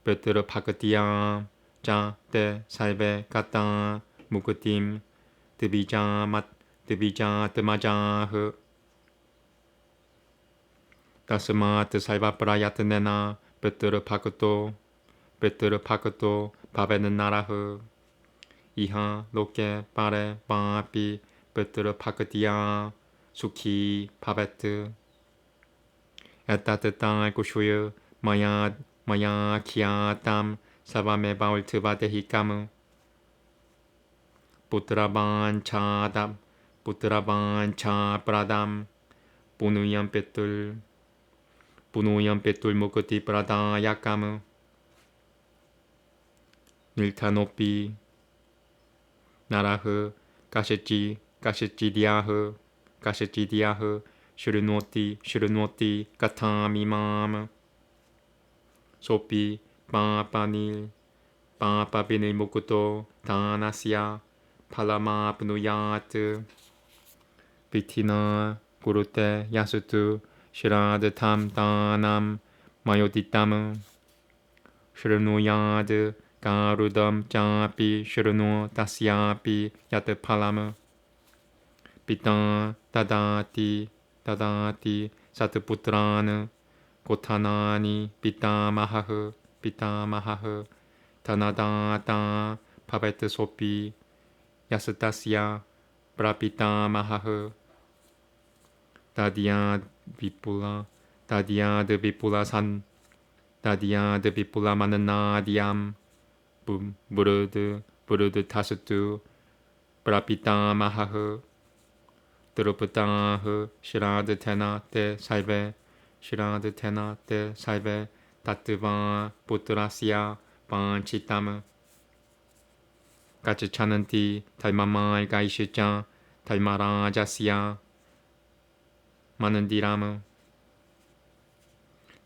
베트르 파크티아 자테 살베 가타 무크팀 드비자 드마자흐 다스마트 살바프라야트네나 베트르 파크토 바베는 나라흐 이하 로케 파레 바피 베트르 파크티아 수키 파베트 에따트타 구슈유 마야 키아탐 사바메 바울트 바데히카무 Putraban cha pradam Punuyam petul mukti pradayakam Niltanopi Naraha Kashichidiyaha Shurunoti Katamimam Sopi Papapinil Mukuto Tanasya Palamapnuyat Vitina Gurute Yasutu Shiradatam Tanam Mayoditam Shirunuyad Garudam Japi Shirunu Tasyapi Yatapalam Pitan Tadati Satuputran Kotanani Pitamaha Tanadata Pavet Sopi Yasutasya Prapitamaha Tadyad Vipula Mananadiam Burud Tasutu Prapitamaha Drupadaha Shirad Tena Te Saive Tatuva Putrasya Panchitam Gachachananti Taimamai Gaishicha Taimarajasya Manandiram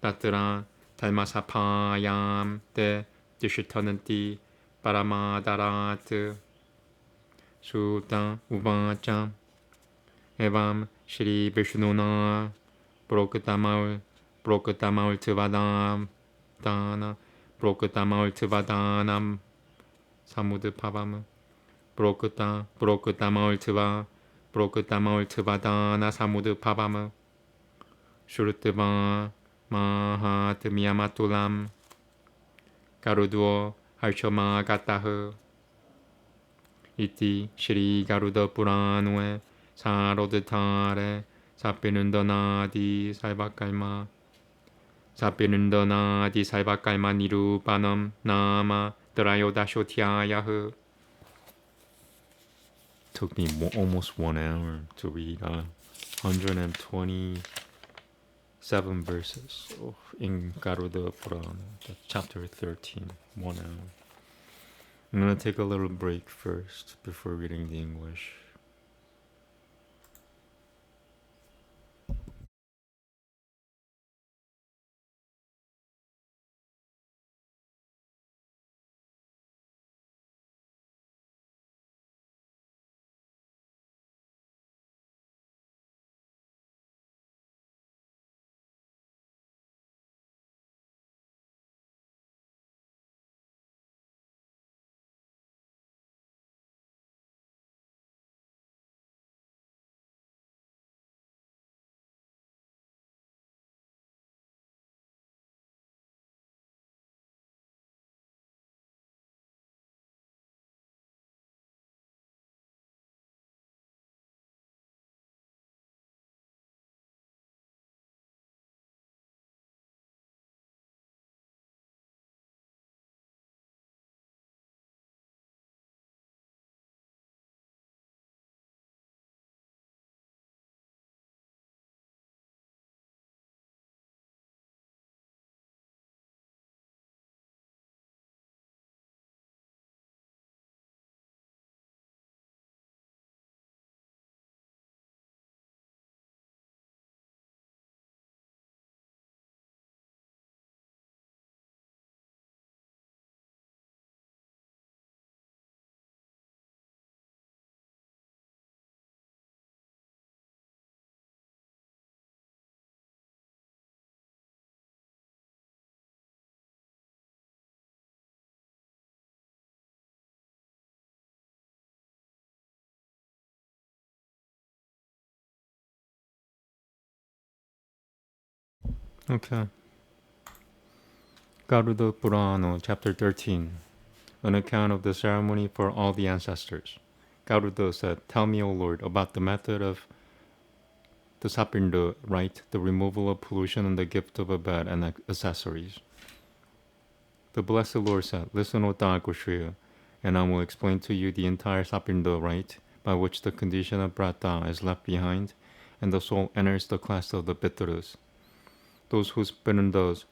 Tatra Taimasapayam Te Dishitananti Paramadarat Suta Uvacha Evam Shri Vishnuna Prokatamal Tivadam Samudpavam Prokatamal Tivadana Samudpavam Shurutva Mahatmyamatulam Garudo Harshamagatah Iti Shri Garuda Puranue Sarodhare Sapinundanadi Saibakaima Nirupanam Nama Trayodashotyayaha. Took me almost 1 hour to read 127 verses in Garuda Purana, chapter 13, 1 hour. I'm going to take a little break first before reading the English. Okay. Garuda Purana, chapter 13. An account of the ceremony for all the ancestors. Garuda said, "Tell me, O Lord, about the method of the sapinda rite, the removal of pollution, and the gift of a bed and accessories." The Blessed Lord said, "Listen, O Dhargashriya. and I will explain to you the entire Sapindo rite by which the condition of Brata is left behind and the soul enters the class of the Pitarus. Those whose Pirandas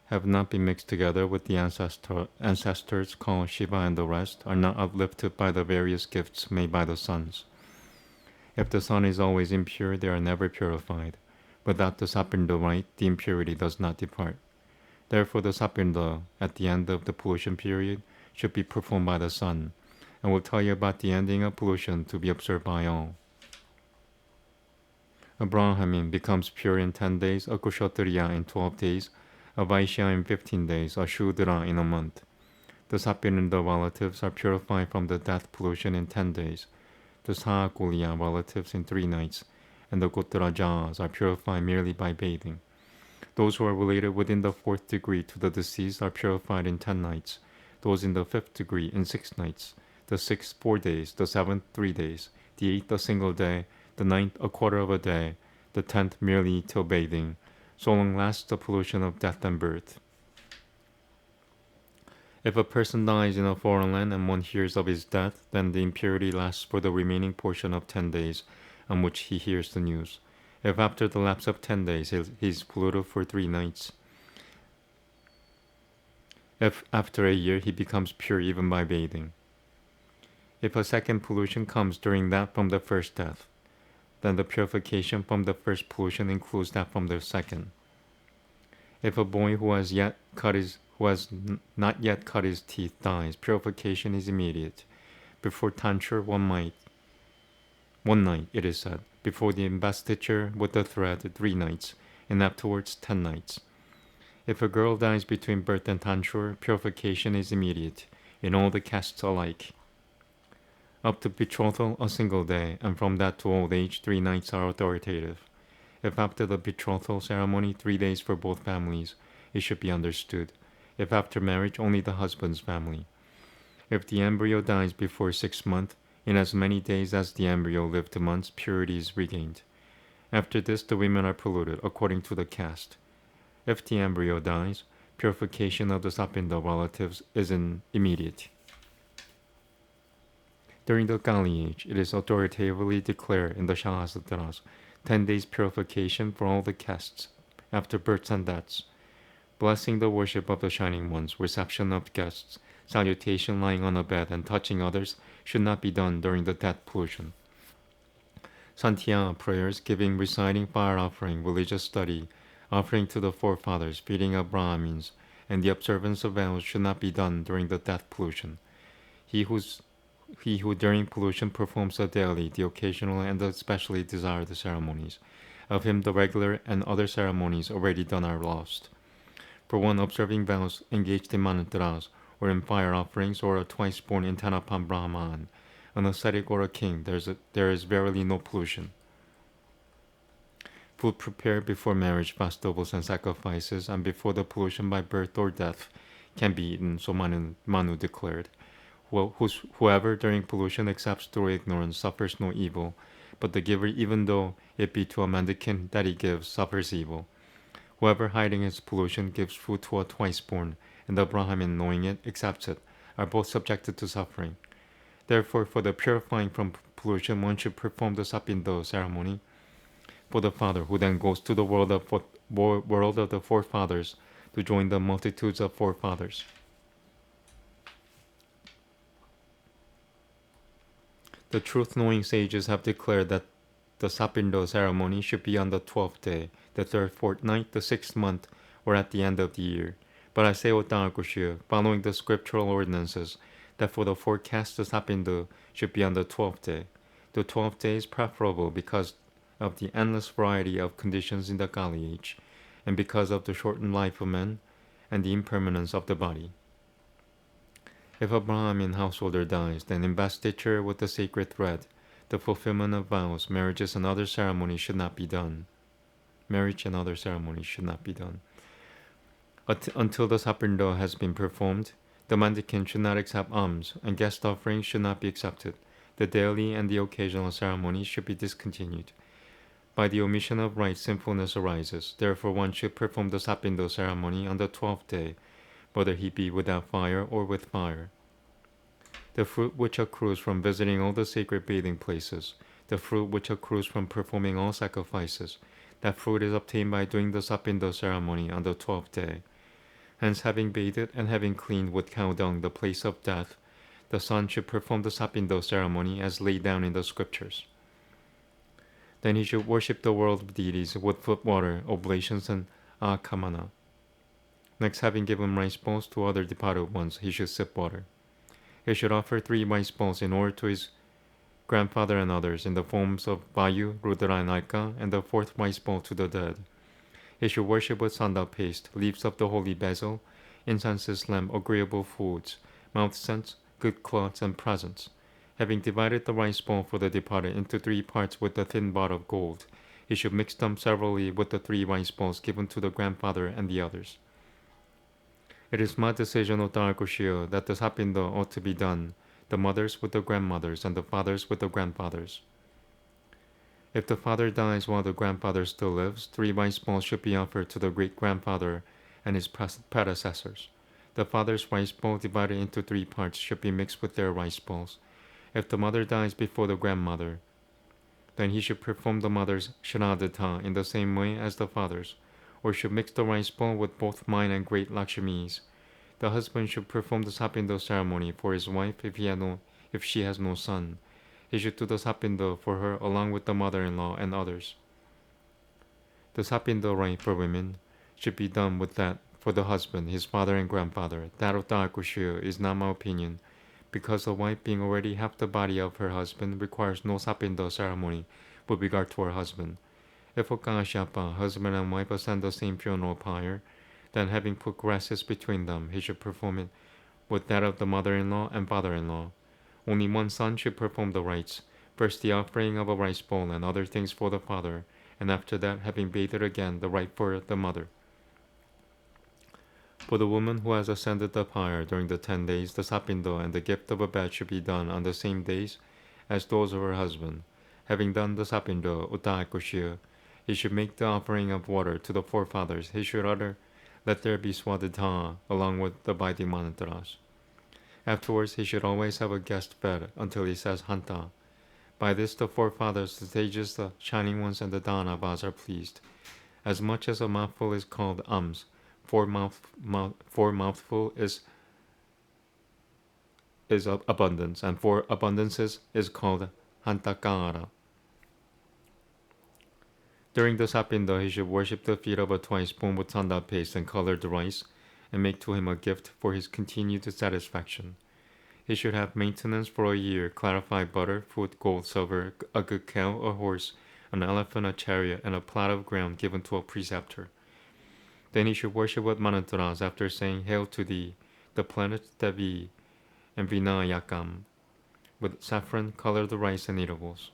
have not been mixed together with the ancestors called Shiva and the rest are not uplifted by the various gifts made by the sons. If the son is always impure, they are never purified. Without the Sapindo rite, the impurity does not depart. Therefore, the Sapindo at the end of the pollution period should be performed by the son, and will tell you about the ending of pollution to be observed by all. A Brahmin becomes pure in 10 days, a Kshatriya in 12 days, a Vaishya in 15 days, a Shudra in a month. The Sapirinda relatives are purified from the death pollution in 10 days, the Sahakuliya relatives in 3 nights, and the Gotrajas are purified merely by bathing. Those who are related within the 4th degree to the deceased are purified in 10 nights, those in the 5th degree in 6 nights, the 6th 4 days, the 7th 3 days, the 8th a single day, the 9th a quarter of a day, the 10th merely till bathing. So long lasts the pollution of death and birth. If a person dies in a foreign land and one hears of his death, then the impurity lasts for the remaining portion of 10 days on which he hears the news. If after the lapse of 10 days he is polluted for 3 nights, if after a year he becomes pure even by bathing. If a second pollution comes during that from the first death, then the purification from the first pollution includes that from the second. If a boy who has not yet cut his teeth dies, purification is immediate. Before tonsure, one night, it is said. Before the investiture with the thread, 3 nights, and afterwards 10 nights. If a girl dies between birth and tonsure, purification is immediate, in all the castes alike. Up to betrothal, a single day, and from that to old age, 3 nights are authoritative. If after the betrothal ceremony, 3 days for both families, it should be understood. If after marriage, only the husband's family. If the embryo dies before 6 months, in as many days as the embryo lived months, purity is regained. After this, the women are polluted, according to the caste. If the embryo dies, purification of the Sapindo relatives is immediate. During the Kali age, it is authoritatively declared in the Shahasatras, 10 days purification for all the castes, after births and deaths. Blessing the worship of the Shining Ones, reception of guests, salutation lying on a bed and touching others should not be done during the death pollution. Santiya prayers, giving, reciting, fire offering, religious study, offering to the forefathers, feeding of Brahmins, and the observance of vows should not be done during the death pollution. He who during pollution performs the daily, the occasional, and the specially desired ceremonies, of him the regular and other ceremonies already done are lost. For one observing vows engaged in mantras, or in fire offerings, or a twice born in Tanapan Brahman, an ascetic or a king, there is verily no pollution. Food prepared before marriage, festivals, and sacrifices, and before the pollution by birth or death, can be eaten, so Manu declared. Whoever during pollution accepts through ignorance suffers no evil, but the giver, even though it be to a mendicant that he gives, suffers evil. Whoever hiding his pollution gives food to a twice born, and the Brahmin knowing it accepts it, are both subjected to suffering. Therefore, for the purifying from pollution, one should perform the Sapindo ceremony for the father, who then goes to the world of the forefathers to join the multitudes of forefathers. The truth-knowing sages have declared that the Sapindo ceremony should be on the 12th day, the 3rd fortnight, the 6th month, or at the end of the year. But I say, O Dharmakusha, following the scriptural ordinances, that for the 4 castes the Sapindo should be on the 12th day. The 12th day is preferable because of the endless variety of conditions in the Kali age, and because of the shortened life of men and the impermanence of the body. If a Brahmin householder dies, then investiture with the sacred thread, the fulfillment of vows, marriages, and other ceremonies should not be done. Until the Sapindo has been performed, the mendicant should not accept alms, and guest offerings should not be accepted. The daily and the occasional ceremonies should be discontinued. By the omission of rites, sinfulness arises. Therefore, one should perform the Sapindo ceremony on the 12th day, whether he be without fire or with fire. the fruit which accrues from visiting all the sacred bathing places, the fruit which accrues from performing all sacrifices, that fruit is obtained by doing the sapindo ceremony on the 12th day. Hence, having bathed and having cleaned with cow dung the place of death, the son should perform the sapindo ceremony as laid down in the scriptures. Then he should worship the world deities with foot water, oblations, and akamana. Next, having given rice balls to other departed ones, he should sip water. He should offer 3 rice balls in order to his grandfather and others in the forms of Vayu, Rudra, and Alka, and the 4th rice ball to the dead. He should worship with sandal paste, leaves of the holy basil, incenses, lamp, agreeable foods, mouth scents, good cloths, and presents. Having divided the rice ball for the departed into 3 parts with a thin bar of gold, he should mix them severally with the 3 rice balls given to the grandfather and the others. It is my decision, O Dharkushya, that the sapindo ought to be done, the mothers with the grandmothers and the fathers with the grandfathers. If the father dies while the grandfather still lives, 3 rice balls should be offered to the great-grandfather and his predecessors. The father's rice ball divided into 3 parts should be mixed with their rice balls. If the mother dies before the grandmother, then he should perform the mother's shraddha in the same way as the father's, or should mix the rice ball with both mine and great Lakshmi's. The husband should perform the sapindo ceremony for his wife if she has no son. He should do the sapindo for her along with the mother-in-law and others. The sapindo rite for women should be done with that for the husband, his father and grandfather. That of Dharkushya is not my opinion, because the wife being already half the body of her husband requires no sapindo ceremony with regard to her husband. If Okashapa, husband and wife ascend the same funeral pyre, then having put grasses between them, he should perform it with that of the mother-in-law and father-in-law. Only one son should perform the rites, first the offering of a rice bowl and other things for the father, and after that, having bathed again, the rite for the mother. For the woman who has ascended the pyre during the 10 days, the sapindo and the gift of a bed should be done on the same days as those of her husband. Having done the sapindo, Uttakushya, he should make the offering of water to the forefathers. He should utter, "Let there be swadhita," along with the binding mantras. Afterwards, he should always have a guest fed until he says Hanta. By this, the forefathers, the sages, the shining ones, and the Dhanavas are pleased. As much as a mouthful is called ams, 4 mouthful is abundance, and 4 abundances is called Hantakara. During the sapindo, he should worship the feet of a twice spoon with sandal paste and colored rice, and make to him a gift for his continued satisfaction. He should have maintenance for a year, clarified butter, food, gold, silver, a good cow, a horse, an elephant, a chariot, and a plot of ground given to a preceptor. Then he should worship with mantras after saying, "Hail to thee, the planet Devi, and Vinayakam," with saffron, colored rice, and eatables.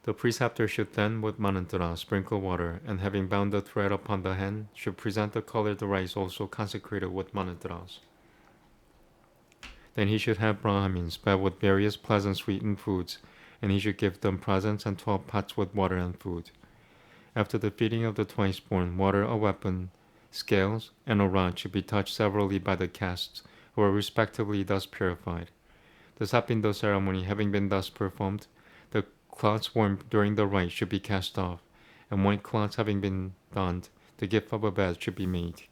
The preceptor should then, with mantra, sprinkle water, and having bound the thread upon the hand, should present the colored rice also consecrated with mantras. Then he should have Brahmins fed with various pleasant sweetened foods, and he should give them presents and 12 pots with water and food. After the feeding of the twice born, water, a weapon, scales, and a rod should be touched severally by the castes, who are respectively thus purified. The sapindo ceremony having been thus performed, the cloths worn during the rite should be cast off, and white cloths having been donned, the gift of a bed should be made.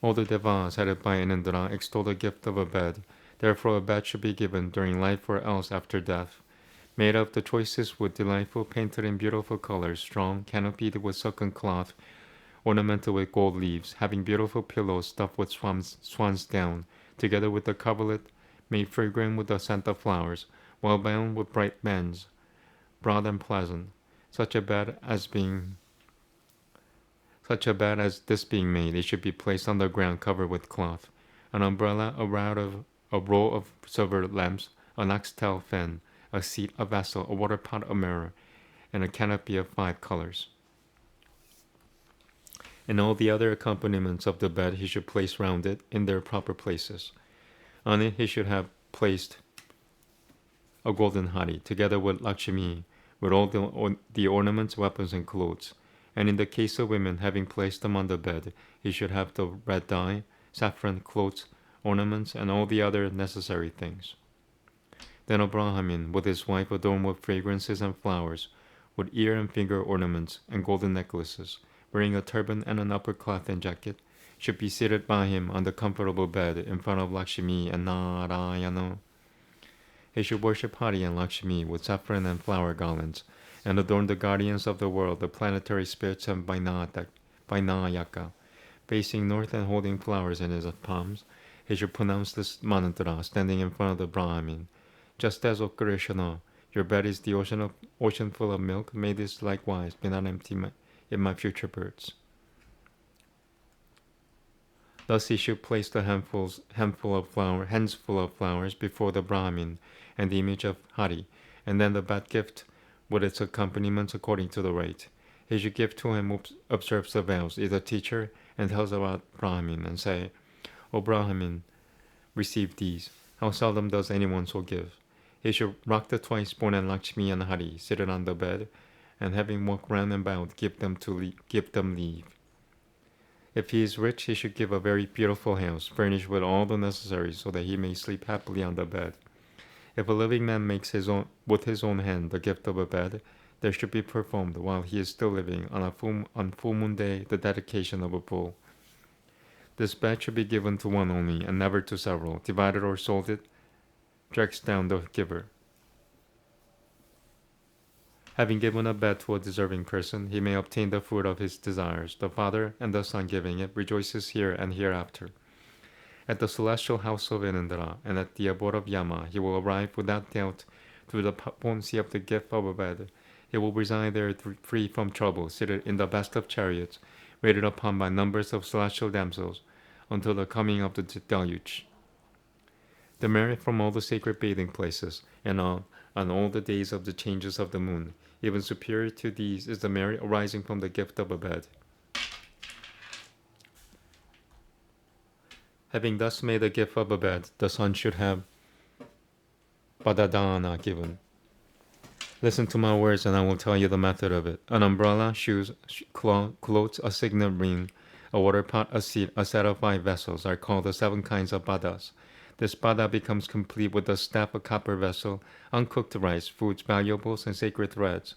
All the devas, headed by Anindra, extol the gift of a bed. Therefore a bed should be given during life or else after death, made of the choicest wood, delightful, painted in beautiful colors, strong, canopied with silken cloth, ornamented with gold leaves, having beautiful pillows stuffed with swan's down, together with the coverlet made fragrant with the scent of flowers, well bound with bright bands, broad and pleasant. Such a bed as this being made, it should be placed on the ground covered with cloth. An umbrella, a row of silver lamps, an oxtail fan, a seat, a vessel, a water pot, a mirror, and a canopy of 5 colors. And all the other accompaniments of the bed he should place round it in their proper places. On it he should have placed a golden hari, together with Lakshmi, with all the ornaments, weapons, and clothes. And in the case of women, having placed them on the bed, he should have the red dye, saffron clothes, ornaments, and all the other necessary things. Then a Brahmin, with his wife adorned with fragrances and flowers, with ear and finger ornaments and golden necklaces, wearing a turban and an upper cloth and jacket, should be seated by him on the comfortable bed in front of Lakshmi and Narayana. He should worship Hari and Lakshmi with saffron and flower garlands, and adorn the guardians of the world, the planetary spirits and Vinayaka. Facing north and holding flowers in his palms, he should pronounce this mantra, standing in front of the Brahmin. Just as, O Krishna, your bed is the ocean full of milk, may this likewise be not empty in my future births. Thus he should place the hands full of flowers before the Brahmin and the image of Hari, and then the bad gift with its accompaniments according to the rite. He should give to him who observes the vows, is a teacher, and tells about Brahmin, and say, O Brahmin, receive these. How seldom does anyone so give? He should rock the twice-born and Lakshmi and Hari, seated on the bed, and having walked round and bound, give them leave. If he is rich, he should give a very beautiful house, furnished with all the necessaries, so that he may sleep happily on the bed. If a living man makes with his own hand the gift of a bed, there should be performed, while he is still living, on full moon day, the dedication of a bull. This bed should be given to one only, and never to several. Divided or sold, it drags down the giver. Having given a bed to a deserving person, he may obtain the fruit of his desires. The father and the son giving it rejoices here and hereafter. At the celestial house of Inindra and at the abode of Yama, he will arrive without doubt through the potency of the gift of a bed. He will reside there free from trouble, seated in the best of chariots, waited upon by numbers of celestial damsels, until the coming of the deluge. The merit from all the sacred bathing places, and on all the days of the changes of the moon, even superior to these is the merit arising from the gift of a bed. Having thus made the gift of a bed, the son should have Padadana given. Listen to my words and I will tell you the method of it. An umbrella, shoes, clothes, a signet ring, a water pot, a seat, a set of 5 vessels are called the 7 kinds of badas. This bada becomes complete with a staff, a copper vessel, uncooked rice, foods, valuables, and sacred threads.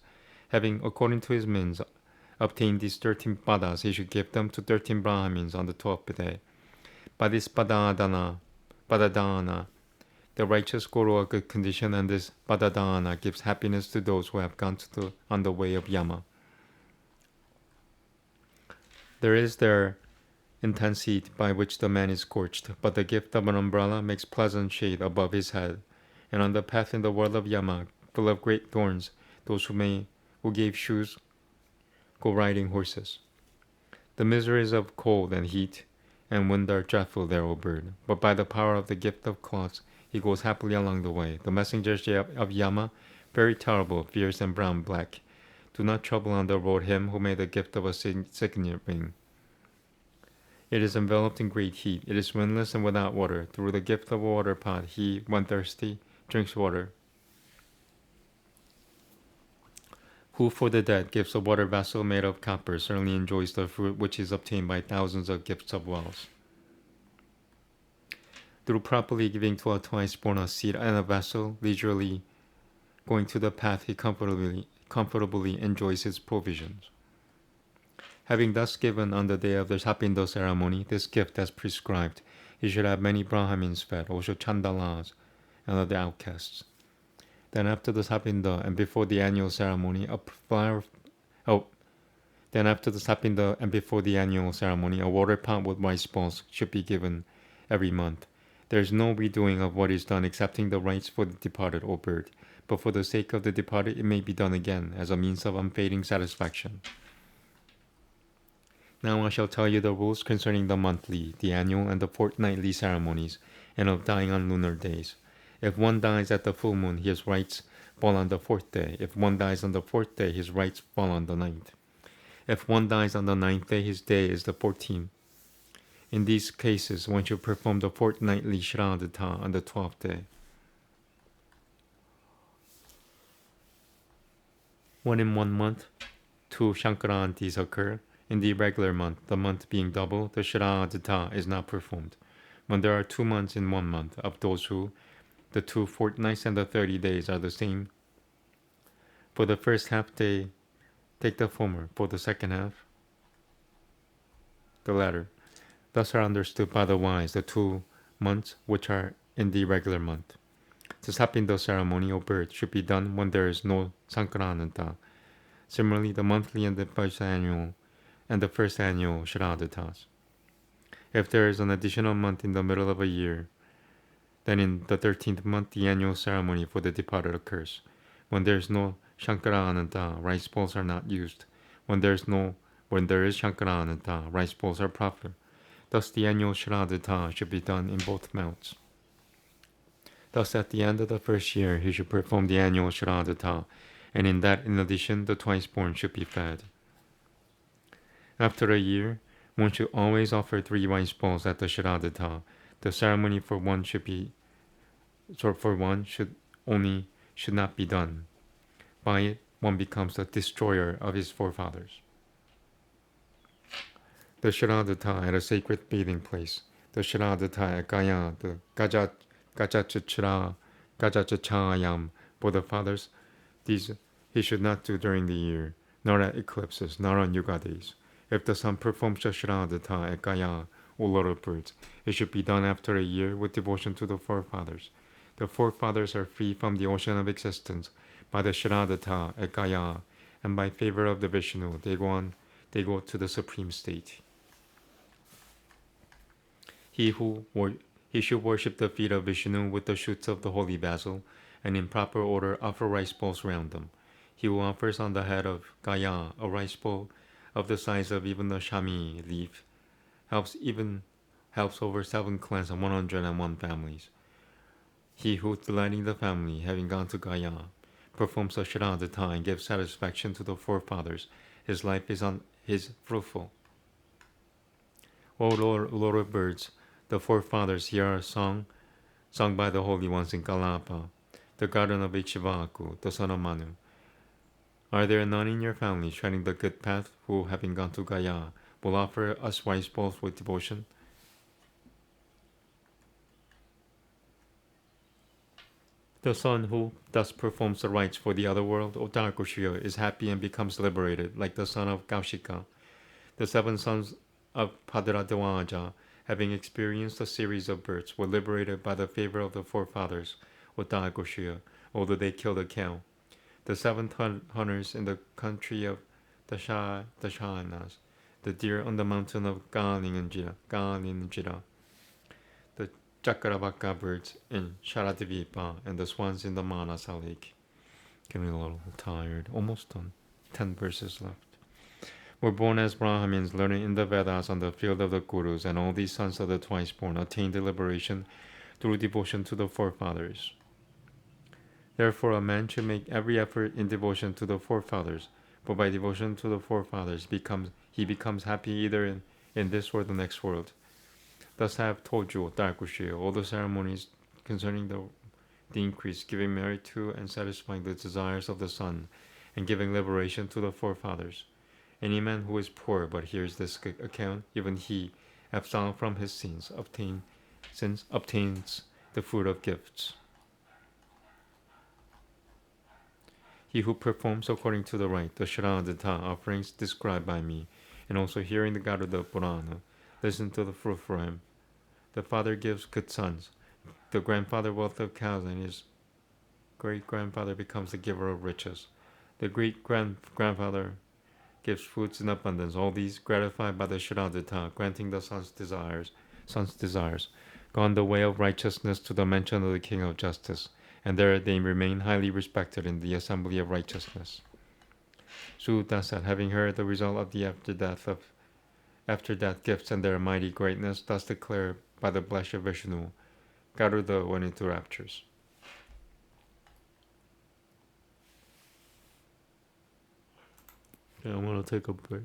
Having, according to his means, obtained these 13 badas, he should give them to 13 Brahmins on the 12th day. By this padadana, the righteous go to a good condition, and this padadana gives happiness to those who have gone on the way of Yama. There is their intense heat by which the man is scorched, but the gift of an umbrella makes pleasant shade above his head, and on the path in the world of Yama, full of great thorns, those who gave shoes go riding horses. The miseries of cold and heat and wind are dreadful there, O bird, but by the power of the gift of cloths he goes happily along the way. The messengers of Yama, very terrible, fierce and brown-black, do not trouble on the road him who made the gift of a signet ring. It is enveloped in great heat. It is windless and without water. Through the gift of a water pot, he, when thirsty, drinks water. Who for the dead gives a water vessel made of copper certainly enjoys the fruit which is obtained by thousands of gifts of wealth. Through properly giving to a twice-born a seat and a vessel, leisurely going to the path, he comfortably enjoys his provisions. Having thus given on the day of the Sapindo ceremony this gift as prescribed, he should have many Brahmins fed, also Chandalas and other outcasts. Then after the Sapindo and before the annual ceremony, a water pot with rice balls should be given every month. There is no redoing of what is done excepting the rites for the departed, O bird, but for the sake of the departed it may be done again as a means of unfading satisfaction. Now I shall tell you the rules concerning the monthly, the annual, and the fortnightly ceremonies, and of dying on lunar days. If one dies at the full moon, his rites fall on the 4th day. If one dies on the 4th day, his rites fall on the 9th. If one dies on the 9th day, his day is the 14th. In these cases, one should perform the fortnightly Shraddha on the 12th day. When in 1 month, two Shankarantis occur, in the regular month, the month being double, the Shraddha is not performed. When there are 2 months in 1 month, of those who the 2 fortnights and the 30 days are the same, for the first half they take the former, for the second half the latter. Thus are understood by the wise the 2 months which are in the regular month. The Sapindo ceremony or birth should be done when there is no Sankrananta. Similarly, the monthly and the first annual Shraddhas. If there is an additional month in the middle of a year, then in the 13th month the annual ceremony for the departed occurs. When there is no Shankara Ananta, rice bowls are not used. When there is Shankara Ananta, rice bowls are proper. Thus the annual Shraddha should be done in both mounts. Thus at the end of the first year he should perform the annual Shraddha, and in that in addition the twice born should be fed. After a year, one should always offer 3 rice bowls at the Shraddha. The ceremony for one should not be done. By it, one becomes the destroyer of his forefathers. The Shraddha at a sacred bathing place. The Shraddha at Gaya, the Gajachachayam for the fathers. These he should not do during the year, nor at eclipses, nor on Yuga days. If the son performs the Shraddha at Gaya, O Lord of birds, it should be done after a year with devotion to the forefathers. The forefathers are free from the ocean of existence by the Shraddha at Gaya, and by favor of the Vishnu, they go to the supreme state. He should worship the feet of Vishnu with the shoots of the holy basil, and in proper order offer rice bowls round them. He who offers on the head of Gaya a rice bowl of the size of even the shami leaf helps over 7 clans and 101 families. He who, delighting the family, having gone to Gaya, performs a Shraddha and gives satisfaction to the forefathers, his life is fruitful. O Lord of birds, the forefathers here are sung by the holy ones in Kalapa, the garden of Ichivaku, the son of Manu. Are there none in your family treading the good path who, having gone to Gaya, will offer us rice bowls with devotion? The son who thus performs the rites for the other world, Otakushiya, is happy and becomes liberated, like the son of Kaushika. The 7 sons of Padradwaja, having experienced a series of births, were liberated by the favor of the forefathers, Otakushiya, although they killed a cow. The 7 hunters in the country of Dashanas, the deer on the mountain of Galinjira, the Chakrabaka birds in Sharadvipa, and the swans in the Manasa lake. Getting a little tired. Almost done. 10 verses left. Were born as Brahmins, learning in the Vedas on the field of the Gurus, and all these sons of the twice born attained liberation through devotion to the forefathers. Therefore, a man should make every effort in devotion to the forefathers, for by devotion to the forefathers he becomes happy either in this or the next world. Thus I have told you, Darkushi, all the ceremonies concerning the increase, giving merit to and satisfying the desires of the son, and giving liberation to the forefathers. Any man who is poor but hears this account, even he, absolved from his sins, obtains the fruit of gifts. He who performs according to the rite, the Shraddha offerings described by me, and also hearing the Garuda Purana, listen to the fruit for him. The father gives good sons, the grandfather wealth of cows, and his great-grandfather becomes the giver of riches. The great-grandfather gives foods in abundance, all these gratified by the Shraddha, granting the son's desires, go on the way of righteousness to the mansion of the King of Justice, and there they remain highly respected in the assembly of righteousness. Sutta said, having heard the result of the after-death gifts and their mighty greatness, thus declared by the blessed Vishnu, Garuda went into raptures. Okay, I'm going to take a break.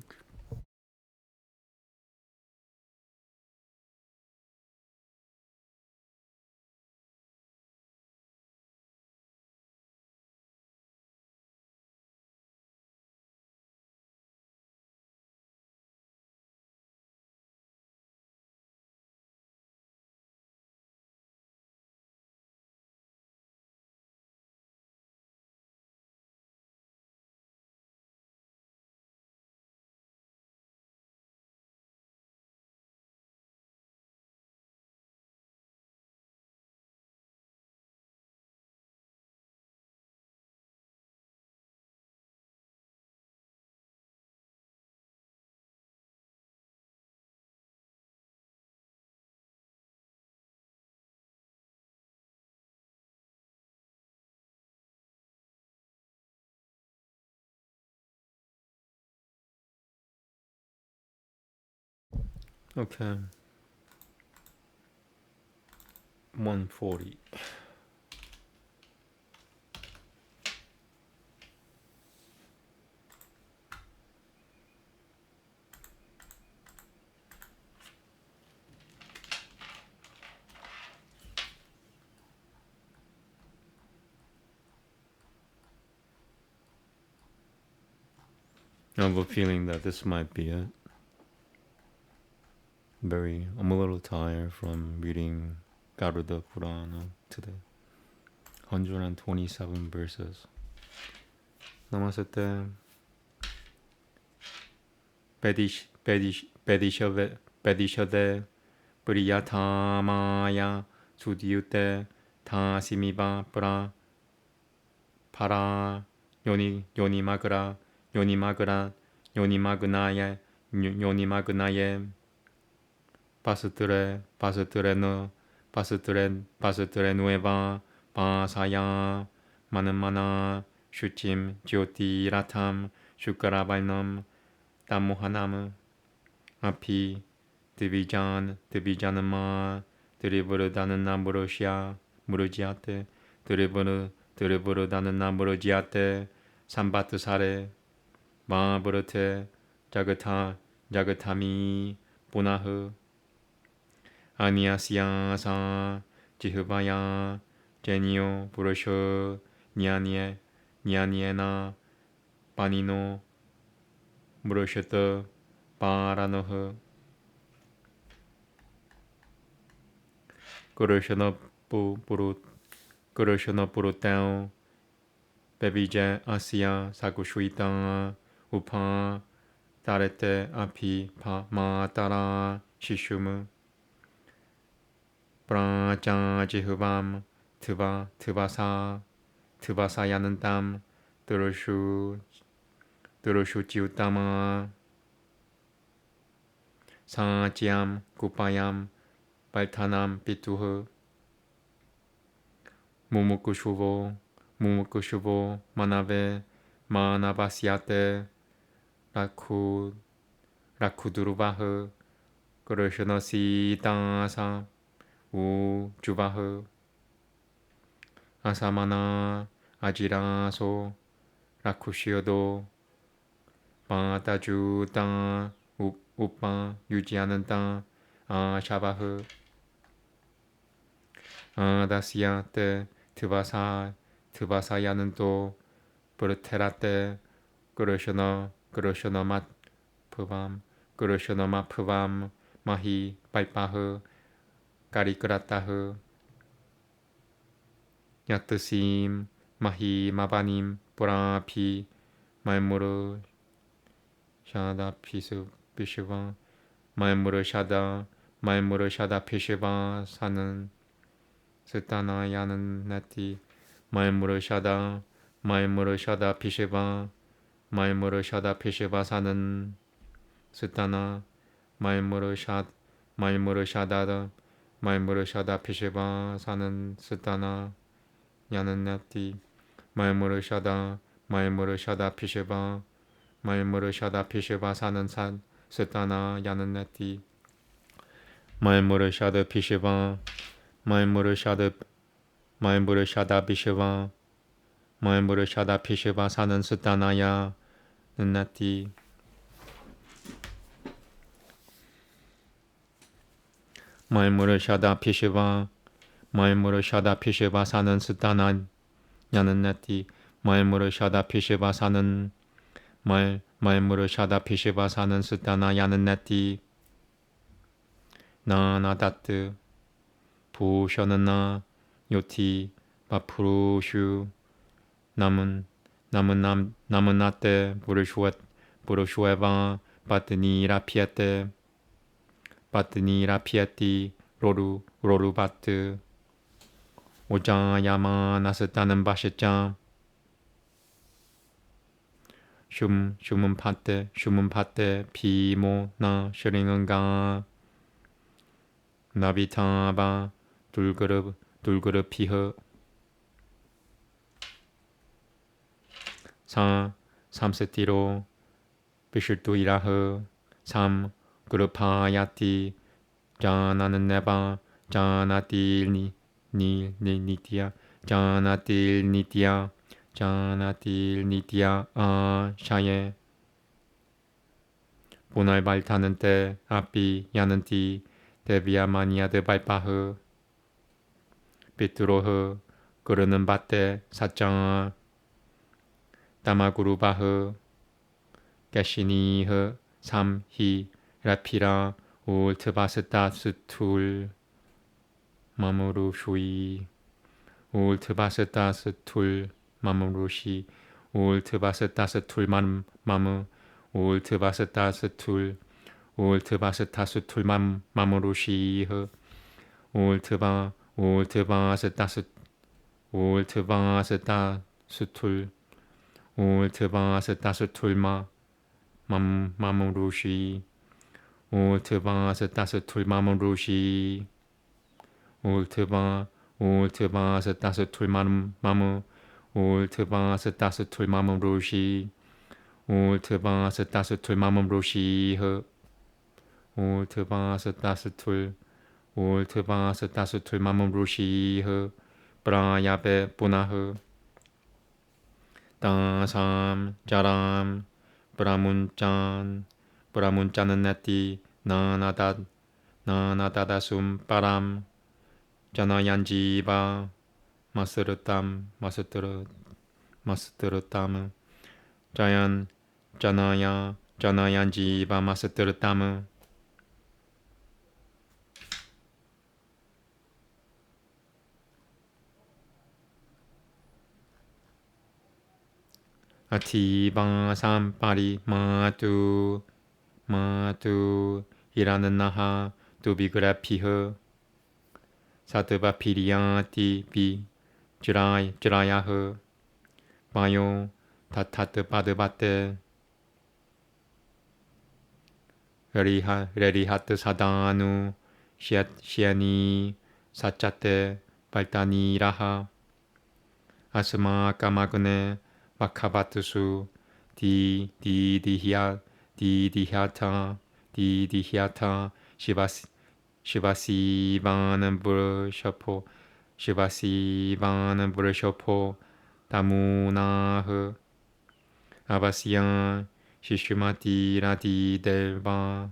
Okay. 140. I have a feeling that this might be it. I'm a little tired from reading Garuda Purana today. 127 verses. Namaste. Bedishave Priyatamaya Sudyute Tasimiba Para Yonimagra Yonimagnaye Pastre Nueva Pasaya Manamana Shuchim Jyoti Ratam Shukarabainam Tamohanam Api Divijanama Derivurudanana Murujiate Derivurudanana Murujiate Sambatusare Maburute Jagatami Punahu Aniasyasa Jihubaya Genio Purusho Nyaniena Panino Murushata Paranoha Kurushana Purutão Bebija Asya Sakushwita Upa Tarete Api Pa Matara Shishumu Praja Jihubam Tvasayanantam Durushu Jiutama Satyam Kupayam Baltanam Pituhu Mumukushuvo Manave Manavasyate Rakuduruvahu Kurushanosi Dasa Ujuvahu Asamana Ajiraso Rakushiodo Patajuta Upa Yujiananta Shabahu Dasyate Tvasayananto Purterate Kurushana Matpuvam Mahi Paipahu Karikratahu Yatasim Mahi Mabanim Purapi Maimuru Shada Pishiva Maimuru Shada Pishiva Sanan Sutana Yanan Nati Maimuru Shada Pishiva Maimuru Shada Pishiva Sanan Sutana Maimuru Shada Pishiva Sanan Sutana Yanan Nati Maimuru Shada Pishiva Sanan Sutana Yanan Nati Maimuru Shada Pishiva Pishiva Sanan Sutanaya Nati Maimuru Shada Pishiva Sanan Sutana Yananati Maimuru Shada Pishiva Sanan Sutana Yananati Nanadatu Pushanana Yoti Bapurushu Namunate Purushueva Patni Rapieti Roru Batu Ojayama Nasatanan Bashaja Shumun Pate Pimo Na Shiringanga Navitaba Dulguru Piha Samsetiro Bishirtu Iraha Sam 그룹하야티 자나는 네바 자나틸 니티야 자나틸 니티야 자나틸 니티야 샤예 보날 발타는 때 아삐 야는 티 데비아 마니아드 발파흐 비트로흐 그르는 바테 사짱 다마구루바흐 게시니흐 삼히 라피라 울트바스타스툴 마무루슈이 울트바스타스툴 마무루시 울트바스타스툴 마무 울트바스타스툴 울트바스타스툴 마무루시흐 울트바스타스툴 마무루시 울트바스타스툴 마무루시 울트바스타스툴 마무 울트바스타스툴 마무루시 울트바스타스툴 마무루시흐 울트바스타스툴 마무루시흐 브라야베 부나흐 따삼 자람 브라문짠은 네티 나나다다숨 빠람 자나얀지바 마스뜨르땀 자나얀지바 마스뜨르땀 아티바 삼파리 마투 이라는 나하 두비그라피흐 사드바 피리야티 비 즈라야흐 바요 다타트 바드바테 레리하트 사다누 시아니 사짜테 발타니라하 아스마 까마그네 마카바트수 디디히아타 시바시바는 브르셔포 다무나흐 아바시안 시슈마티라디델바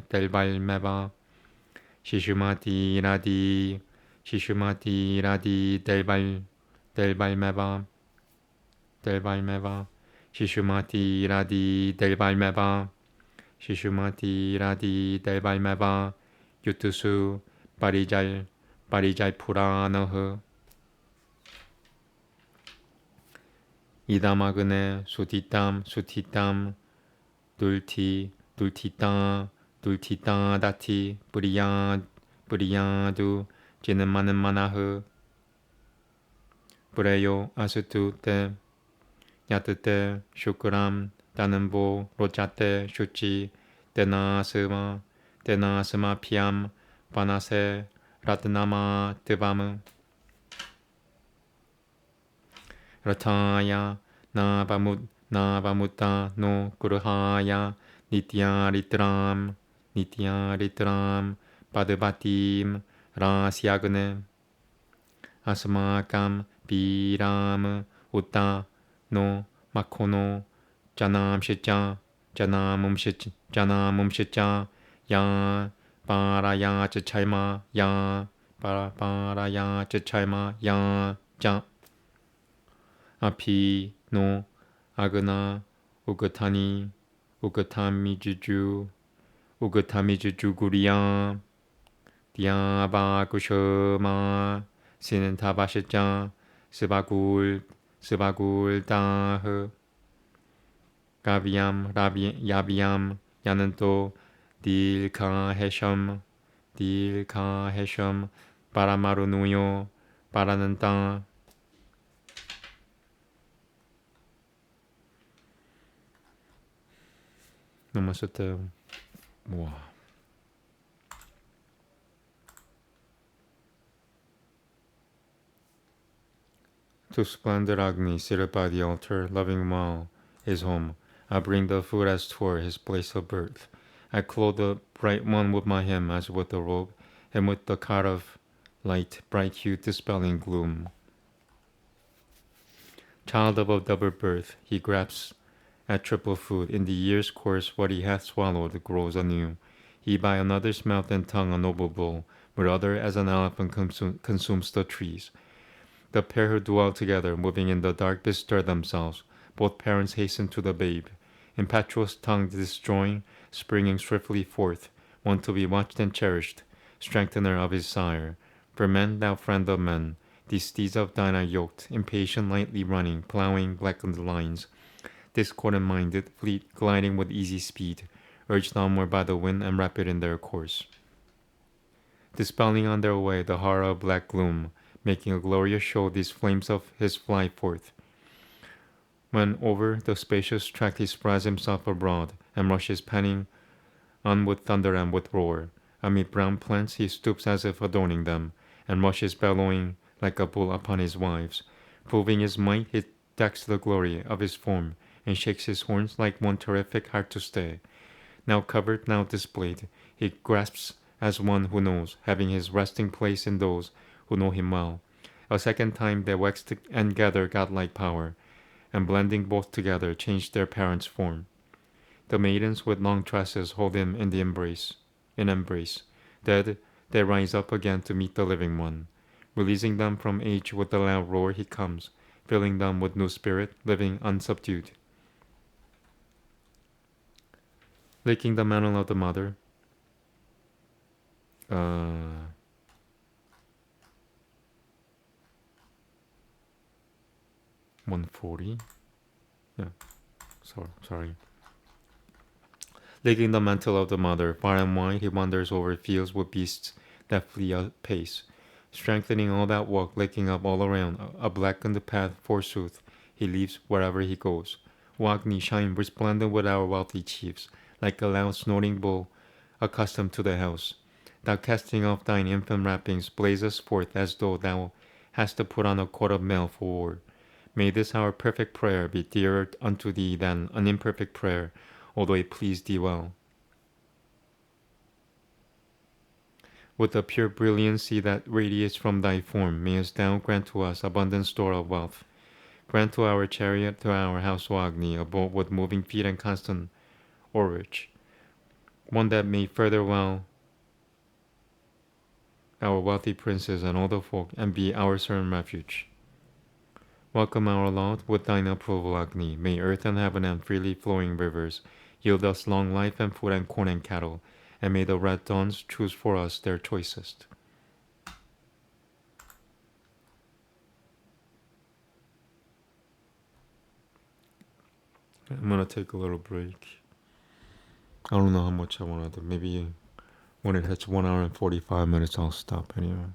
델발메바 시슈마티라딜 델발메바 시슈마티라디 델발메바 시슈마티라디 델발메바 유투수 바리잘 푸라너흐 이다마그네 수티땀 둘티따 다티 브리야두 제는마는 마나흐 브레요 아스투테 야트테 슈크람 다는보 로자테 슈치 데나스마 피암 바나세 라트나마 드바무 라타야 나바무타 노 구르하야 니티야리트람 바드바팀 라시아그네 아스마감 비람 우타 노 마코노 자남시자 자나몸시자 야 바라야 츠차이마 야 바라야 츠차이마 야자 아피 노 아그나 우그타미주주 구리야 디아바구셔마 시는타바시자 스바굴 다흐 가비암 야비암 야는또 딜카헤셴 바라마루누요 바라는 땅 Namaste. Wow. To splendid Agni, seated by the altar, loving Mao, his home, I bring the food as twere his place of birth. I clothe the bright one with my hymn as with a robe, him with the cot of light, bright hue dispelling gloom. Child of a double birth, he grasps at triple food. In the year's course, what he hath swallowed grows anew. He by another's mouth and tongue a noble bull, but other as an elephant consumes the trees. The pair who dwell together, moving in the dark, bestir themselves. Both parents hasten to the babe, impetuous tongue destroying, springing swiftly forth, one to be watched and cherished, strengthener of his sire. For men, thou friend of men, these steeds of thine are yoked, impatient, lightly running, plowing blackened lines, discordant-minded, fleet, gliding with easy speed, urged onward by the wind and rapid in their course, dispelling on their way the horror of black gloom, making a glorious show these flames of his fly forth. When over the spacious tract he spreads himself abroad, and rushes panting on with thunder and with roar. Amid brown plants he stoops as if adorning them, and rushes bellowing like a bull upon his wives. Proving his might, he decks the glory of his form, and shakes his horns like one terrific hard to stay. Now covered, now displayed, he grasps as one who knows, having his resting place in those who know him well. A second time they wax and gather godlike power, and blending both together change their parents' form. The maidens with long tresses hold him in embrace. Dead, they rise up again to meet the living one. Releasing them from age with a loud roar he comes, filling them with new spirit, living unsubdued. Licking the mantle of the mother. 140. Yeah, sorry. Licking the mantle of the mother, far and wide he wanders over fields with beasts that flee apace. Strengthening all that walk, licking up all around, a blackened path forsooth he leaves wherever he goes. Wagni shine resplendent with our wealthy chiefs, like a loud snorting bull accustomed to the house. Thou casting off thine infant wrappings blazest forth as though thou hast to put on a coat of mail for war. May this our perfect prayer be dearer unto thee than an imperfect prayer, although it please thee well. With the pure brilliancy that radiates from thy form, mayest thou grant to us abundant store of wealth. Grant to our chariot, to our house, O Agni, a boat with moving feet and constant oarage, one that may further well our wealthy princes and all the folk, and be our certain refuge. Welcome our Lord with thine approval, Agni. May earth and heaven and freely flowing rivers yield us long life and food and corn and cattle, and may the red dawns choose for us their choicest. I'm gonna take a little break. I don't know how much I want to do. Maybe when it hits 1 hour and 45 minutes, I'll stop anyway.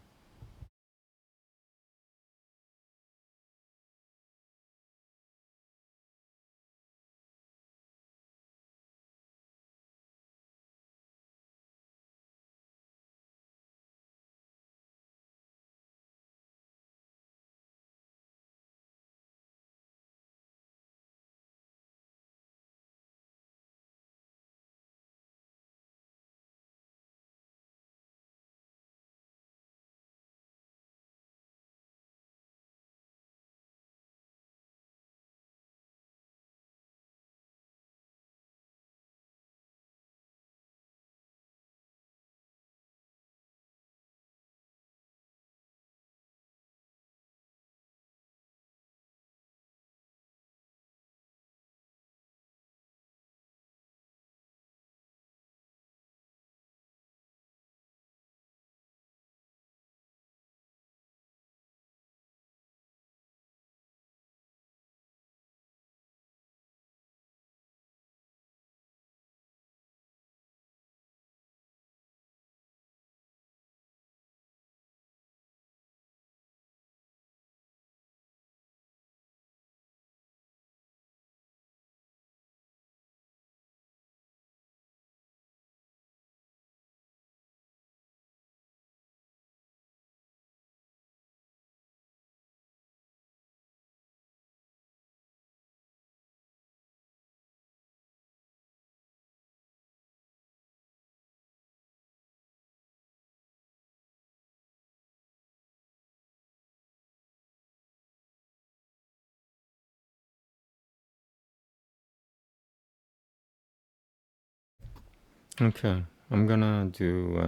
Okay, I'm gonna do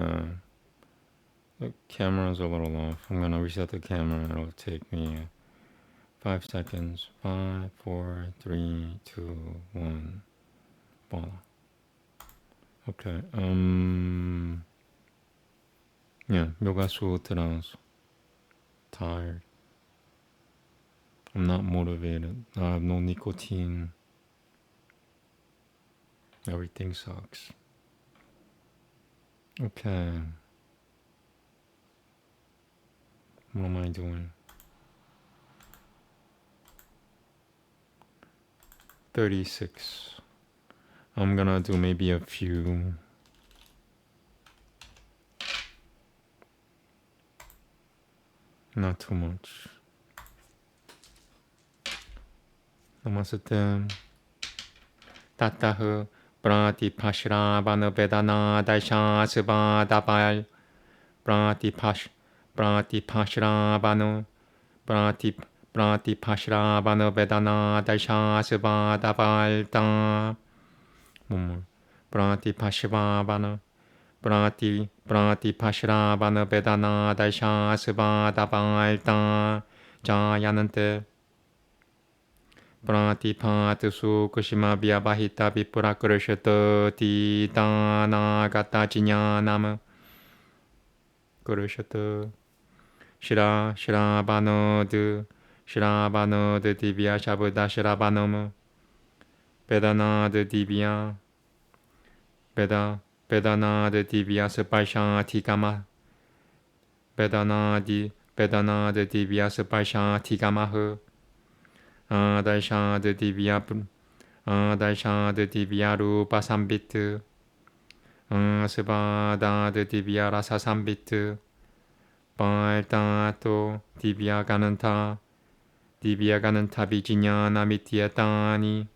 the camera's a little off. I'm gonna reset the camera. It'll take me 5 seconds. 5, 4, 3, 2, 1. Voila. Okay. Yeah, yoga sutras. Tired. I'm not motivated. I have no nicotine. Everything sucks. Okay. What am I doing? 36. I'm gonna do maybe a few. Not too much. Namaste. Tatahu. Pratipashra Vedana Daisha Siva Dabal. Pratipashra Vanu. Pratipashra Vedana Daisha Siva Dabal. One more. Pratipashra Vanu. Pratipashra Vedana Daisha Siva Dabal. Jayanante. Pratipatu Kushima Vyabahita Vipurakurashata Titana Gata Jinyanama Kurushata Shrabanod Divya Shabuda Shrabanam Vedana de Divya Vedana de Divya Sapasha Tikama Vedana de Divya Sapasha Tikamaha Daisha de Divya Daisha de Divya Rupa Sambit Sabada de Divya Rasa Sambit Baltato Divya Gananta Vijiñana Mityatani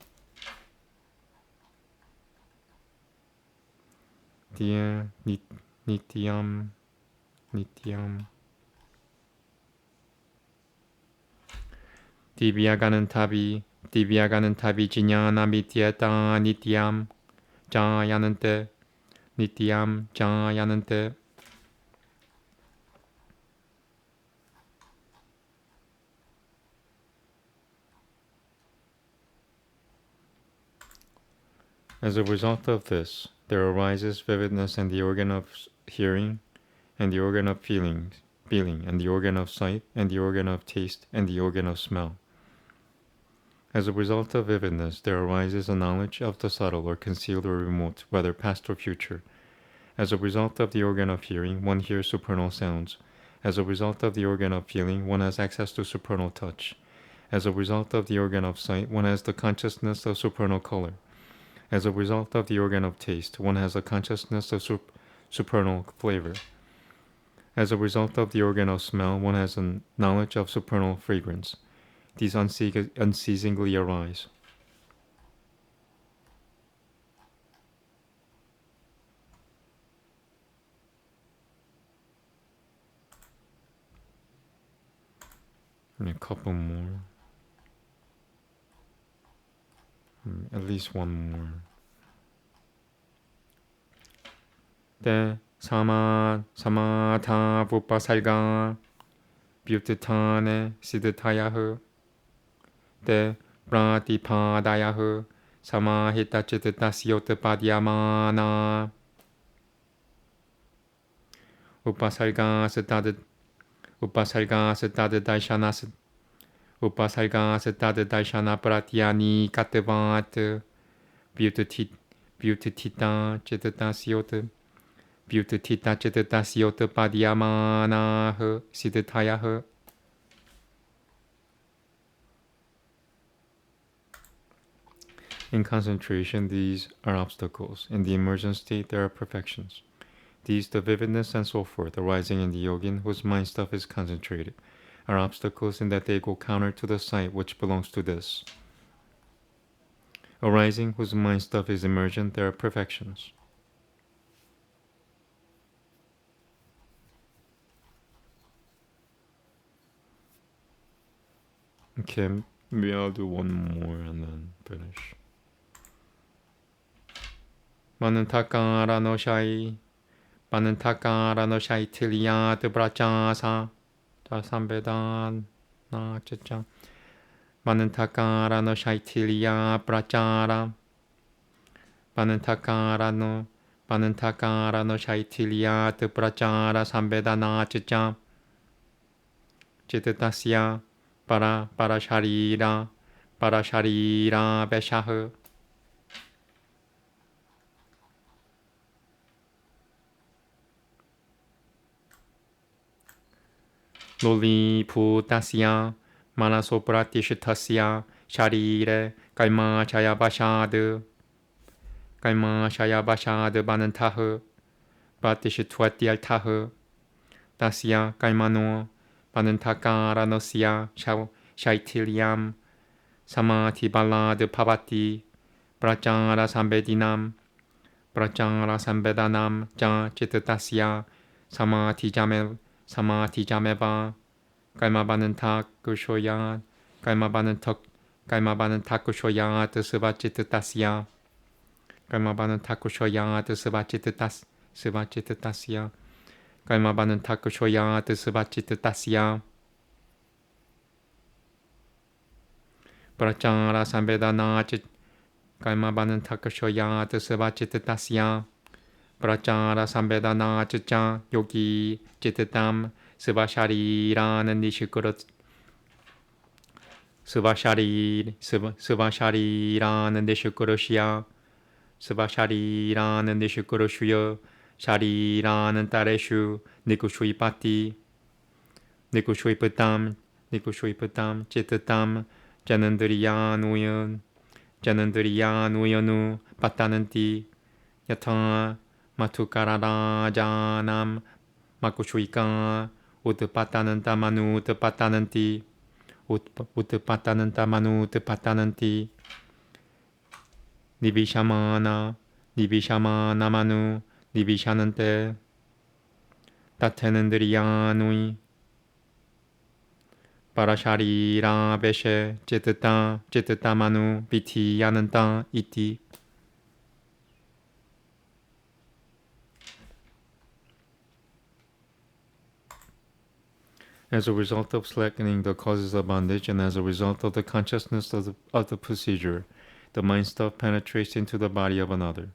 Nityam Divyaganantavi Jiñana Mityata Nityam Jayanante Nityam Jayanante. As a result of this, there arises vividness in the organ of hearing, and the organ of feeling, and the organ of sight, and the organ of taste, and the organ of smell. As a result of vividness, there arises a knowledge of the subtle or concealed or remote, whether past or future. As a result of the organ of hearing, one hears supernal sounds. As a result of the organ of feeling, one has access to supernal touch. As a result of the organ of sight, one has the consciousness of supernal color. As a result of the organ of taste, one has a consciousness of supernal flavor. As a result of the organ of smell, one has a knowledge of supernal fragrance. These unceasingly arise. And a couple more. At least one more. Te samatha vupasalga vyutitane siddhatayahu te pratipadayahu samahitachitasyotpadyamana upasalga siddhada daishana pratyani katavat vyutitita chitatasyota padyamana siddhatayahu. In concentration, these are obstacles. In the emergent state, there are perfections. These, the vividness and so forth, arising in the yogin whose mind stuff is concentrated, are obstacles in that they go counter to the sight which belongs to this. Arising whose mind stuff is emergent, there are perfections. Okay, maybe I'll do one more and then finish. Manan takara no shai. Manan takara no shai tiliya de brachasa. Da sambedan na chicha. Manan takara no shai tiliya brachara. Manan takara no shai tiliya de brachara sambedana chicha. Chitasya para sharira veshaha. Loli putasya manasopratishitasya sharire kalma shayabashad banantaha pratishitwatyaltaha tasya kalmano banantakaranosya shaitilyam samadhi balad pavati prachara sambedanam ja chitasya samadhi jameva kalmabanan takushoya kalmabanan takushoya tasya kalmabanan takushoya tasya kalmabanan takushoya tasya prachara sambedana kalmabanan takushoya tasya prachara sambedana chicha yogi chitatam svashariranan nishikura svashariranan nishikurashya svashariranan nishikurashya shariranan tareshu nikushuipati nikushuipatam chitatam janandriyanu patananti yatha matukararajanam makushuika utpatanantamanu utpatananti utpatanantamanu utpatananti nivishamanamanu nivishanante tatenandriyanui parasharira veshe chitatamanu vitiyananta iti. As a result of slackening the causes of bondage and as a result of the consciousness of the procedure, the mind stuff penetrates into the body of another.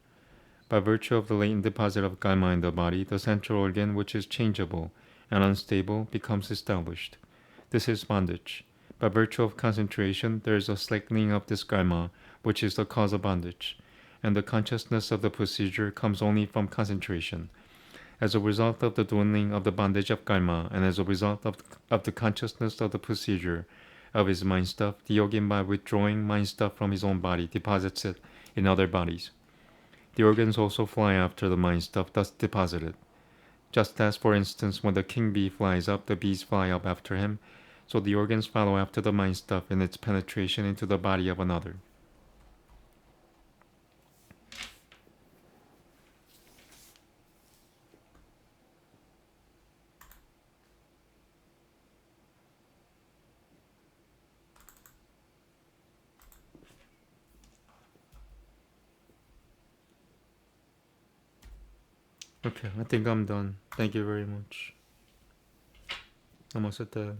By virtue of the latent deposit of karma in the body, the central organ, which is changeable and unstable, becomes established. This is bondage. By virtue of concentration, there is a slackening of this karma, which is the cause of bondage, and the consciousness of the procedure comes only from concentration. As a result of the dwindling of the bondage of karma, and as a result of the consciousness of the procedure of his mind stuff, the yogin, by withdrawing mind stuff from his own body, deposits it in other bodies. The organs also fly after the mind stuff thus deposited. Just as, for instance, when the king bee flies up, the bees fly up after him, so the organs follow after the mind stuff in its penetration into the body of another. Okay, I think I'm done. Thank you very much. Namaste.